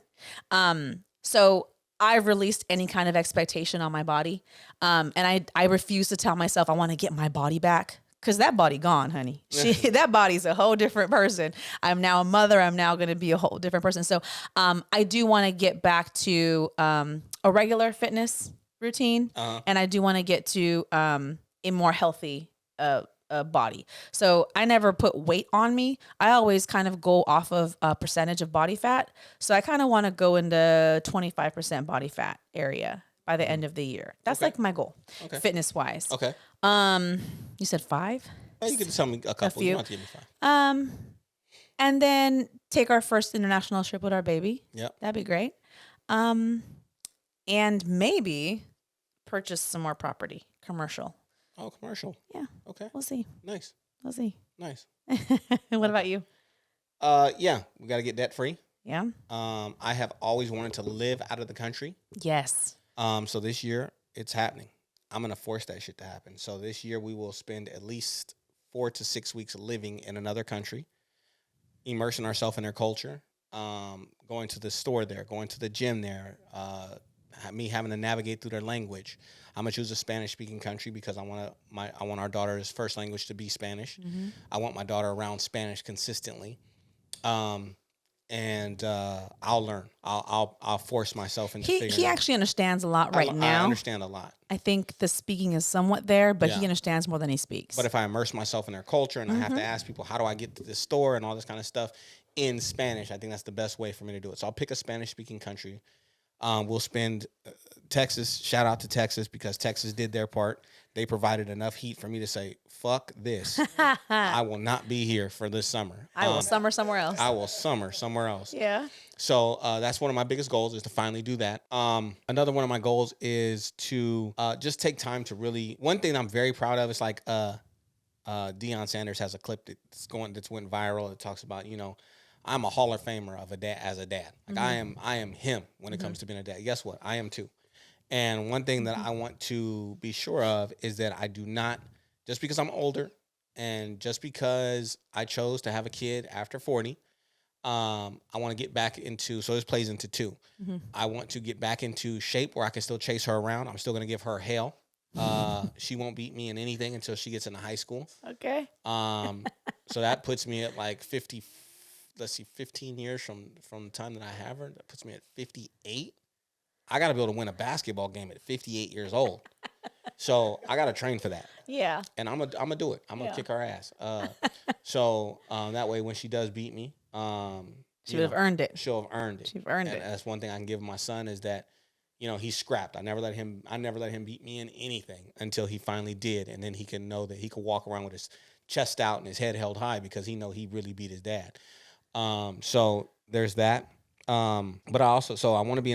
So I've released any kind of expectation on my body, and I refuse to tell myself I want to get my body back. Because that body gone, honey. That body's a whole different person. I'm now a mother. I'm now going to be a whole different person. So I do want to get back to a regular fitness routine. And I do want to get to a more healthy body. So I never put weight on me. I always kind of go off of a percentage of body fat. So I kind of want to go into 25% body fat area by the end of the year. That's like my goal, fitness wise. Okay. You said 5? You can tell me a couple. A few. You don't have to give me 5. And then take our first international trip with our baby. Yep. That'd be great. And maybe purchase some more property, commercial. Oh, commercial. Yeah. Okay. We'll see. Nice. We'll see. Nice. What about you? Yeah, we got to get debt free. Yeah. I have always wanted to live out of the country. Yes. So this year it's happening. I'm going to force that shit to happen. So this year we will spend at least 4 to 6 weeks living in another country, immersing ourselves in their culture, going to the store there, going to the gym there, me having to navigate through their language. I'm going to choose a Spanish-speaking country because I want our daughter's first language to be Spanish. Mm-hmm. I want my daughter around Spanish consistently. And I'll learn. I'll force myself into figuring. He actually understands a lot right now. I understand a lot. I think the speaking is somewhat there, but he understands more than he speaks. But if I immerse myself in their culture and I have to ask people, how do I get to this store and all this kind of stuff in Spanish, I think that's the best way for me to do it. So I'll pick a Spanish-speaking country. We'll spend Texas. Shout out to Texas because Texas did their part. they provided enough heat for me to say, fuck this. I will not be here for this summer. I will summer somewhere else. I will summer somewhere else. Yeah. So that's one of my biggest goals, is to finally do that. Another one of my goals is to just take time to really, one thing I'm very proud of is like Deion Sanders has a clip that's went viral. It talks about, I'm a Hall of Famer of a dad as a dad. Like I am him when it comes to being a dad. Guess what? I am too. And one thing that I want to be sure of is that I do not, just because I'm older and just because I chose to have a kid after 40, I want to get back into, so this plays into two. I want to get back into shape where I can still chase her around. I'm still going to give her hell. She won't beat me in anything until she gets into high school. Okay. So that puts me at like 15 years from the time that I have her. That puts me at 58. I got to be able to win a basketball game at 58 years old. So I got to train for that. Yeah. And I'm gonna do it. I'm gonna kick her ass. So that way when she does beat me, she would have earned it. She'll have earned it. She've earned it. That's one thing I can give my son, is that, he's scrapped. I never let him beat me in anything until he finally did, and then he can know that he could walk around with his chest out and his head held high because he really beat his dad. So there's that. But I want to be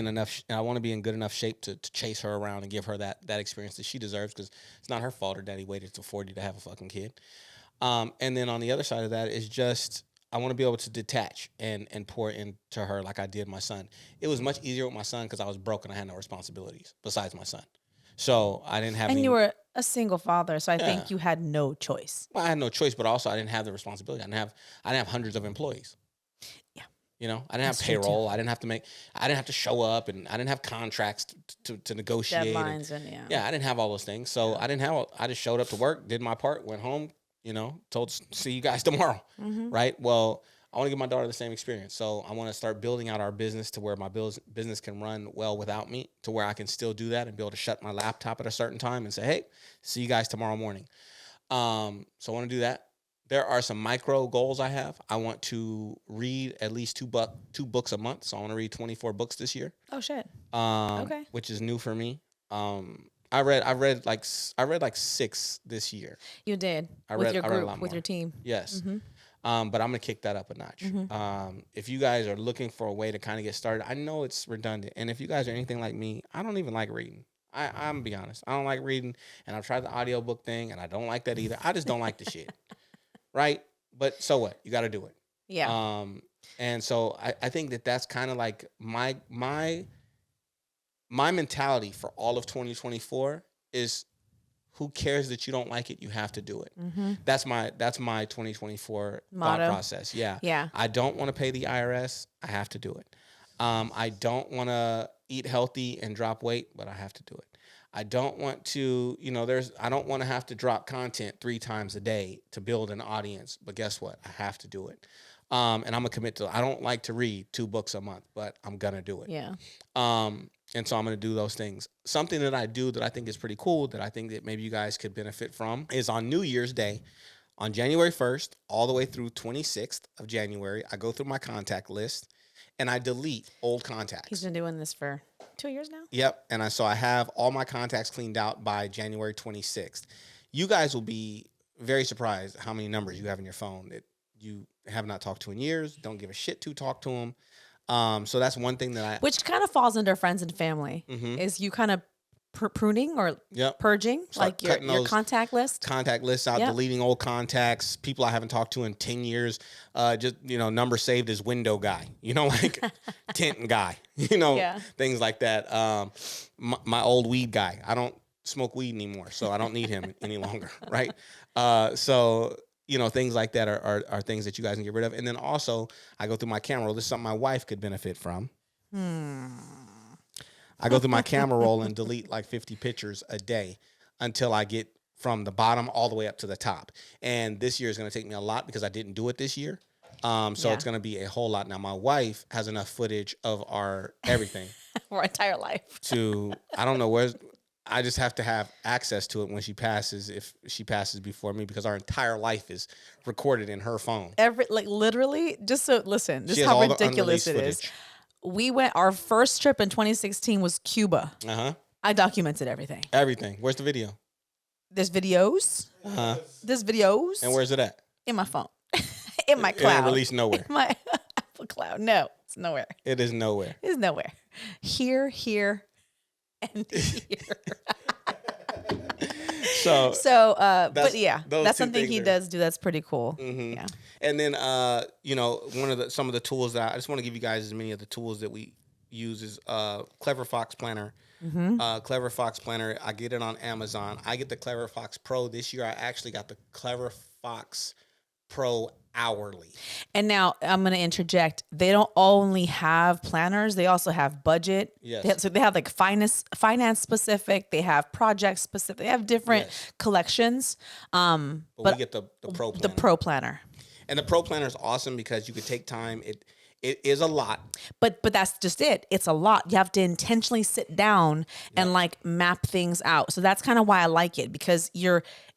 in good enough shape to chase her around and give her that experience that she deserves, because it's not her fault her daddy waited till 40 to have a fucking kid. And then on the other side of that is just, I want to be able to detach and pour into her like I did my son. It was much easier with my son because I was broke and I had no responsibilities besides my son. So I didn't have you were a single father, so I think you had no choice. Well, I had no choice, but also I didn't have the responsibility. I didn't have hundreds of employees. Yeah. I didn't have payroll. I didn't have to show up, and I didn't have contracts to negotiate. Deadlines I didn't have all those things. So I just showed up to work, did my part, went home, told, see you guys tomorrow. Right. Well, I want to give my daughter the same experience. So I want to start building out our business to where my business can run well without me, to where I can still do that and be able to shut my laptop at a certain time and say, hey, see you guys tomorrow morning. So I want to do that. There are some micro goals I have. I want to read at least two books a month. So I want to read 24 books this year. Oh shit. Okay. Which is new for me. I read like 6 this year. You did. With your group, with your team. Yes. But I'm gonna kick that up a notch. If you guys are looking for a way to kind of get started, I know it's redundant, and if you guys are anything like me, I don't even like reading. I'm gonna be honest. I don't like reading, and I've tried the audiobook thing, and I don't like that either. I just don't like the shit. Right? But so what? You got to do it. Yeah. And so I think that's kind of like my mentality for all of 2024 is, who cares that you don't like it? You have to do it. That's my 2024 motto. Thought process. Yeah. Yeah. I don't want to pay the IRS. I have to do it. I don't want to eat healthy and drop weight, but I have to do it. I don't want to, I don't want to have to drop content 3 times a day to build an audience, but guess what? I have to do it. And I'm gonna commit to, I don't like to read 2 books a month, but I'm gonna do it. Yeah. And so I'm gonna do those things. Something that I do that I think is pretty cool, that I think that maybe you guys could benefit from, is on New Year's Day, on January 1st, all the way through 26th of January, I go through my contact list and I delete old contacts. He's been doing this for 2 years now? Yep. And so I have all my contacts cleaned out by January 26th. You guys will be very surprised how many numbers you have in your phone that you have not talked to in years, don't give a shit to talk to them. So that's one thing that which kind of falls under friends and family, is you kind of pruning or purging, like your contact list. Contact lists out, deleting old contacts, people I haven't talked to in 10 years, just, number saved as window guy, like tent guy, things like that. My old weed guy, I don't smoke weed anymore, so I don't need him any longer, right? So, things like that are things that you guys can get rid of. And then also, I go through my camera roll. This is something my wife could benefit from. I go through my camera roll and delete like 50 pictures a day until I get from the bottom all the way up to the top. And this year is going to take me a lot because I didn't do it this year. So it's going to be a whole lot. Now, my wife has enough footage of our everything. Our entire life. I don't know where. I just have to have access to it when she passes, if she passes before me, because our entire life is recorded in her phone. Literally, just so, listen, this is how ridiculous it is. Our first trip in 2016 was Cuba. I documented everything. Everything. Where's the video? There's videos. Uh-huh. There's videos. And where's it at? In my phone. In my It cloud. ain't released nowhere. In my Apple cloud. No, it's nowhere. It is nowhere. It's nowhere. Here, and here. But yeah, that's something he does do. That's pretty cool. Mm-hmm. Yeah. And then, some of the tools that I just want to give you guys as many of the tools that we use is Clever Fox Planner. Clever Fox Planner. I get it on Amazon. I get the Clever Fox Pro this year. I actually got the Clever Fox Pro hourly. And now I'm going to interject. They don't only have planners; they also have budget. Yes. They have like finance specific. They have project specific. They have different collections. But we get the Pro Planner. The Pro Planner. And the Pro Planner is awesome because you could take time. It is a lot. But that's just it. It's a lot. You have to intentionally sit down and like map things out. So that's kind of why I like it, because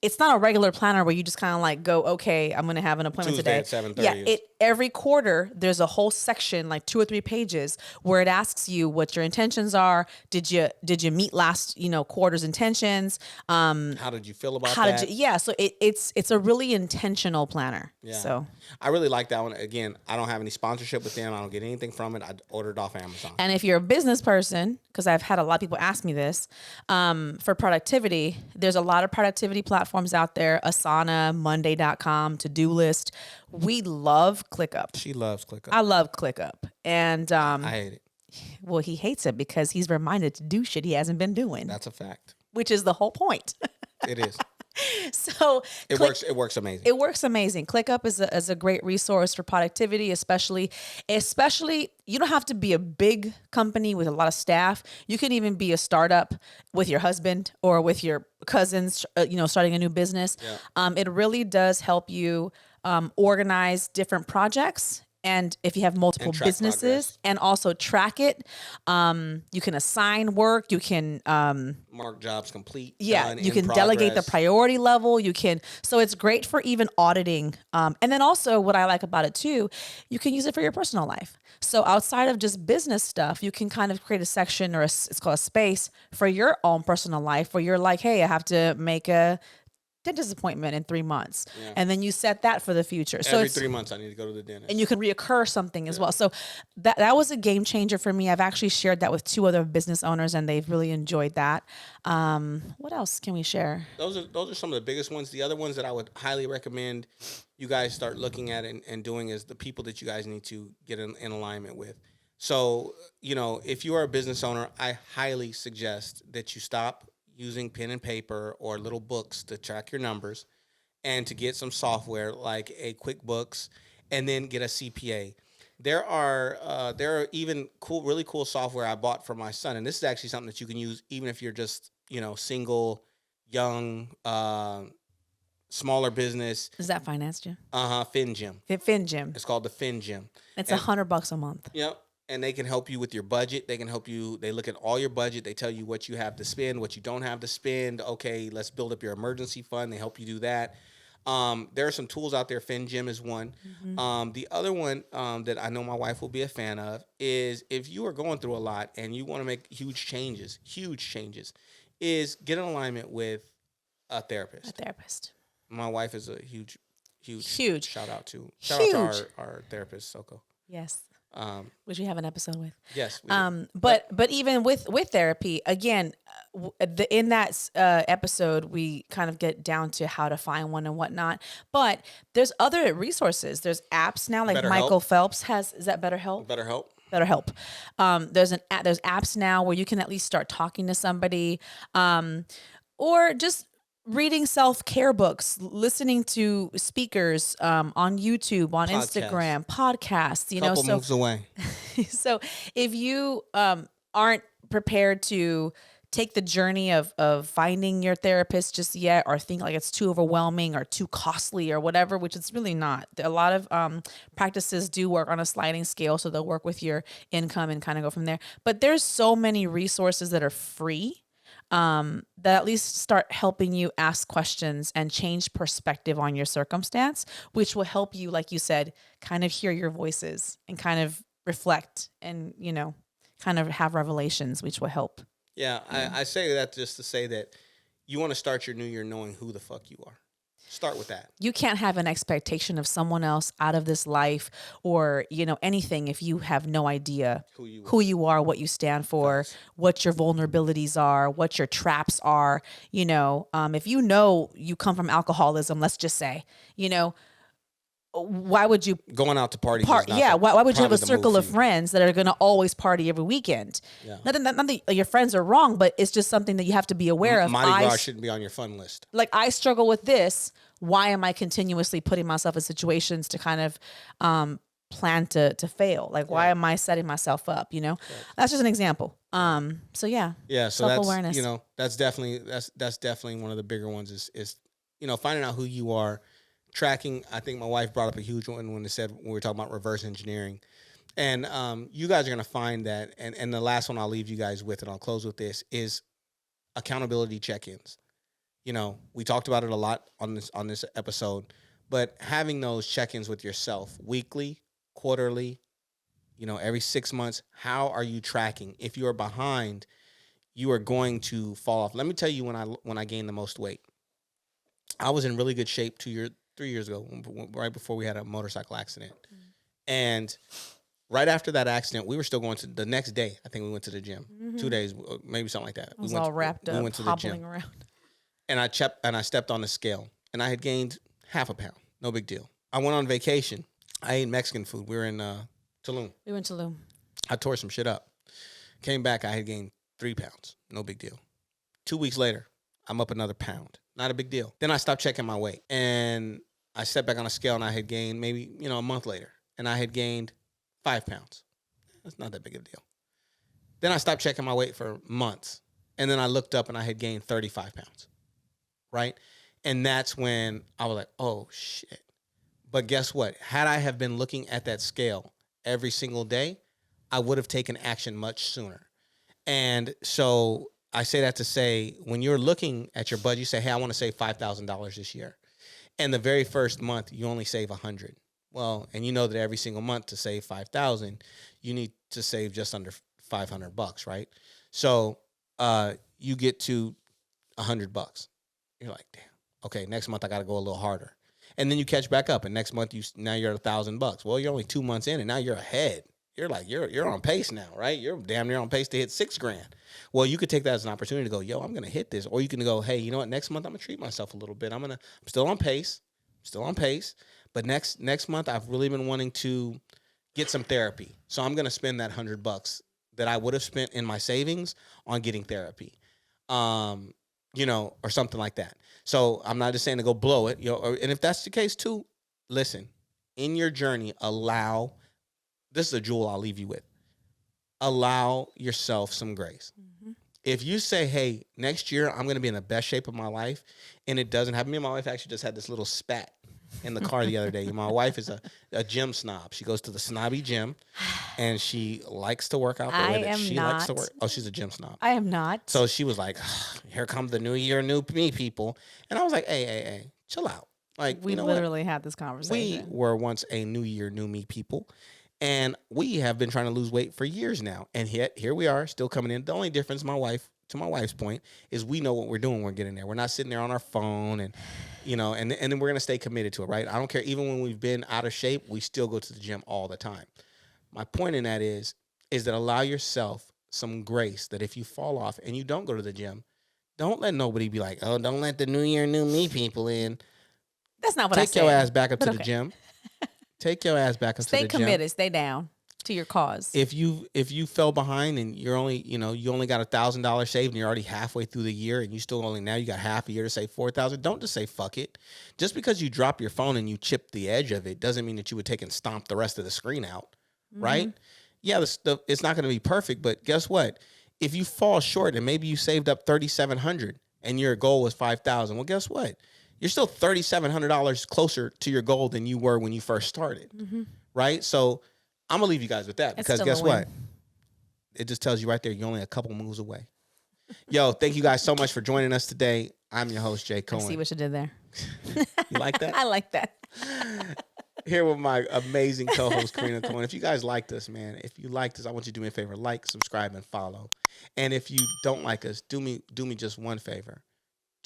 it's not a regular planner where you just kind of like go, okay, I'm going to have an appointment Tuesday today. at 7:30. Yeah, every quarter there's a whole section, like 2 or 3 pages, where it asks you what your intentions are. Did you meet last, quarter's intentions? How did you feel about that? So it's a really intentional planner. Yeah. So I really like that one. Again, I don't have any sponsorship with them. I don't get anything from it. I ordered off Amazon. And if you're a business person, because I've had a lot of people ask me this, for productivity, there's a lot of productivity platforms out there. Asana, Monday.com, To-Do List. We love ClickUp. She loves ClickUp. I love ClickUp. And I hate it. well, he hates it because he's reminded to do shit he hasn't been doing. That's a fact. Which is the whole point. It is. So it works amazing. It works amazing. ClickUp is a great resource for productivity, especially you don't have to be a big company with a lot of staff. You can even be a startup with your husband or with your cousins, starting a new business. Yeah. It really does help you organize different projects. And if you have multiple businesses progress. And also track it, you can assign work. You can mark jobs complete. Yeah, you can delegate the priority level. So it's great for even auditing. And then also what I like about it too, you can use it for your personal life. So outside of just business stuff, you can kind of create a section it's called a space for your own personal life where you're like, hey, I have to make a dentist appointment in 3 months. Yeah. And then you set that for the future. So every 3 months I need to go to the dentist. And you can reoccur something as well. So that was a game changer for me. I've actually shared that with 2 other business owners and they've really enjoyed that. What else can we share? Those are some of the biggest ones. The other ones that I would highly recommend you guys start looking at and doing is the people that you guys need to get in alignment with. So, if you are a business owner, I highly suggest that you stop using pen and paper or little books to track your numbers and to get some software like a QuickBooks and then get a CPA. There are even really cool software I bought for my son. And this is actually something that you can use even if you're just, single, young, smaller business. Is that Finance Gym? FinGym. FinGym. It's called the FinGym. It's $100 a month. Yep. And they can help you with your budget. They can help you. They look at all your budget. They tell you what you have to spend, what you don't have to spend. Okay, let's build up your emergency fund. They help you do that. There are some tools out there. FinGym is one. Mm-hmm. The other one that I know my wife will be a fan of is if you are going through a lot and you want to make huge changes, is get in alignment with a therapist. My wife is a huge shout out to our therapist, Soko. Yes. Which we have an episode with. Yes. But even with therapy, again, in that episode, we kind of get down to how to find one and whatnot. But there's other resources. There's apps now, like Michael Phelps has. Is that BetterHelp? BetterHelp. There's apps now where you can at least start talking to somebody, or just reading self-care books, listening to speakers on YouTube, on Instagram, podcasts, Couple moves away. So if you aren't prepared to take the journey of finding your therapist just yet, or think like it's too overwhelming or too costly or whatever, which it's really not. A lot of practices do work on a sliding scale, so they'll work with your income and kind of go from there. But there's so many resources that are free that at least start helping you ask questions and change perspective on your circumstance, which will help you, like you said, kind of hear your voices and kind of reflect and, kind of have revelations, which will help. Yeah, I say that just to say that, you want to start your new year knowing who the fuck you are. Start with that. You can't have an expectation of someone else out of this life or, anything if you have no idea who you are, what you stand for, Facts. what your vulnerabilities are, what your traps are. If you come from alcoholism, let's just say, why would you Going out to parties is not yeah, why would you have probably a the circle move of for you. friends that are going to always party every weekend? Yeah. Not that your friends are wrong, but it's just something that you have to be aware of. Mardi Gras shouldn't be on your fun list. Like, I struggle with this. Why am I continuously putting myself in situations to kind of plan to fail? Like, why am I setting myself up? That's just an example. So yeah. Yeah. So self-awareness. that's definitely one of the bigger ones is finding out who you are, tracking. I think my wife brought up a huge one when we were talking about reverse engineering. And you guys are going to find that. And the last one I'll leave you guys with, and I'll close with this, is accountability check-ins. We talked about it a lot on this episode, but having those check-ins with yourself weekly, quarterly, every 6 months, how are you tracking? If you are behind, you are going to fall off. Let me tell you when I gained the most weight. I was in really good shape 3 years ago, right before we had a motorcycle accident. And right after that accident, we were still going to the next day. I think we went to the gym. 2 days, maybe something like that. I was all wrapped up, we went to the hobbling gym. around. And I stepped on the scale, and I had gained half a pound. No big deal. I went on vacation. I ate Mexican food. We were in Tulum. We went to Tulum. I tore some shit up. Came back. I had gained 3 pounds. No big deal. 2 weeks later, I'm up another pound. Not a big deal. Then I stopped checking my weight, and I stepped back on a scale, and I had gained maybe a month later, and I had gained 5 pounds. That's not that big of a deal. Then I stopped checking my weight for months, and then I looked up, and I had gained 35 pounds. Right? And that's when I was like, oh, shit. But guess what? Had I have been looking at that scale every single day, I would have taken action much sooner. And so I say that to say, when you're looking at your budget, you say, hey, I want to save $5,000 this year. And the very first month, you only save $100. Well, and you know that every single month to save $5,000, you need to save just under $500, right? So you get to $100. You're like, damn. Okay, next month I got to go a little harder, and then you catch back up. And next month now you're at $1,000. Well, you're only 2 months in, and now you're ahead. You're like you're on pace now, right? You're damn near on pace to hit $6,000. Well, you could take that as an opportunity to go, yo, I'm gonna hit this, or you can go, hey, you know what? Next month I'm gonna treat myself a little bit. I'm still on pace, but next month I've really been wanting to get some therapy, so I'm gonna spend that $100 that I would have spent in my savings on getting therapy. Or something like that. So I'm not just saying to go blow it, and if that's the case too, listen, in your journey, this is a jewel I'll leave you with. Allow yourself some grace. Mm-hmm. If you say, hey, next year I'm going to be in the best shape of my life, and it doesn't happen. Me and my wife actually just had this little spat in the car the other day. My wife is a gym snob. She goes to the snobby gym, and she likes to work out the way that she likes to work. Oh, she's a gym snob. I am not. So she was like, here comes the new year, new me people. And I was like, hey, chill out. Like, we literally had this conversation. We were once a new year, new me people. And we have been trying to lose weight for years now. And yet here we are still coming in. The only difference, to my wife's point, is we know what we're doing when we're getting there. We're not sitting there on our phone and then we're going to stay committed to it, right? I don't care. Even when we've been out of shape, we still go to the gym all the time. My point in that is that allow yourself some grace, that if you fall off and you don't go to the gym, don't let nobody be like, oh, don't let the new year, new me people in. That's not what I said. Take your ass back up to the gym. Take your ass back up to the gym. Stay committed. Stay down to your cause. If you fell behind and you're only, you only got $1,000 saved and you're already halfway through the year and you got half a year to save $4,000, don't just say fuck it. Just because you drop your phone and you chip the edge of it doesn't mean that you would take and stomp the rest of the screen out, right? Yeah, it's not going to be perfect, but guess what? If you fall short and maybe you saved up $3,700 and your goal was $5,000, well, guess what? You're still $3,700 closer to your goal than you were when you first started, right? So I'm gonna leave you guys with that because guess what? It just tells you right there you're only a couple moves away. Yo, thank you guys so much for joining us today. I'm your host, Jay Cohen. I see what you did there. You like that? I like that. Here with my amazing co-host, Karina Cohen. If you guys liked us, man, I want you to do me a favor. Like, subscribe, and follow. And if you don't like us, do me just one favor.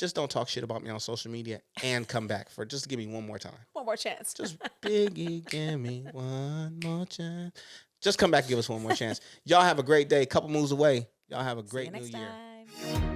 just don't talk shit about me on social media and come back for just give me one more time. One more chance. Just Biggie, give me one more chance. Just come back and give us one more chance. Y'all have a great day. Couple moves away. Y'all have a See you great new next year. time.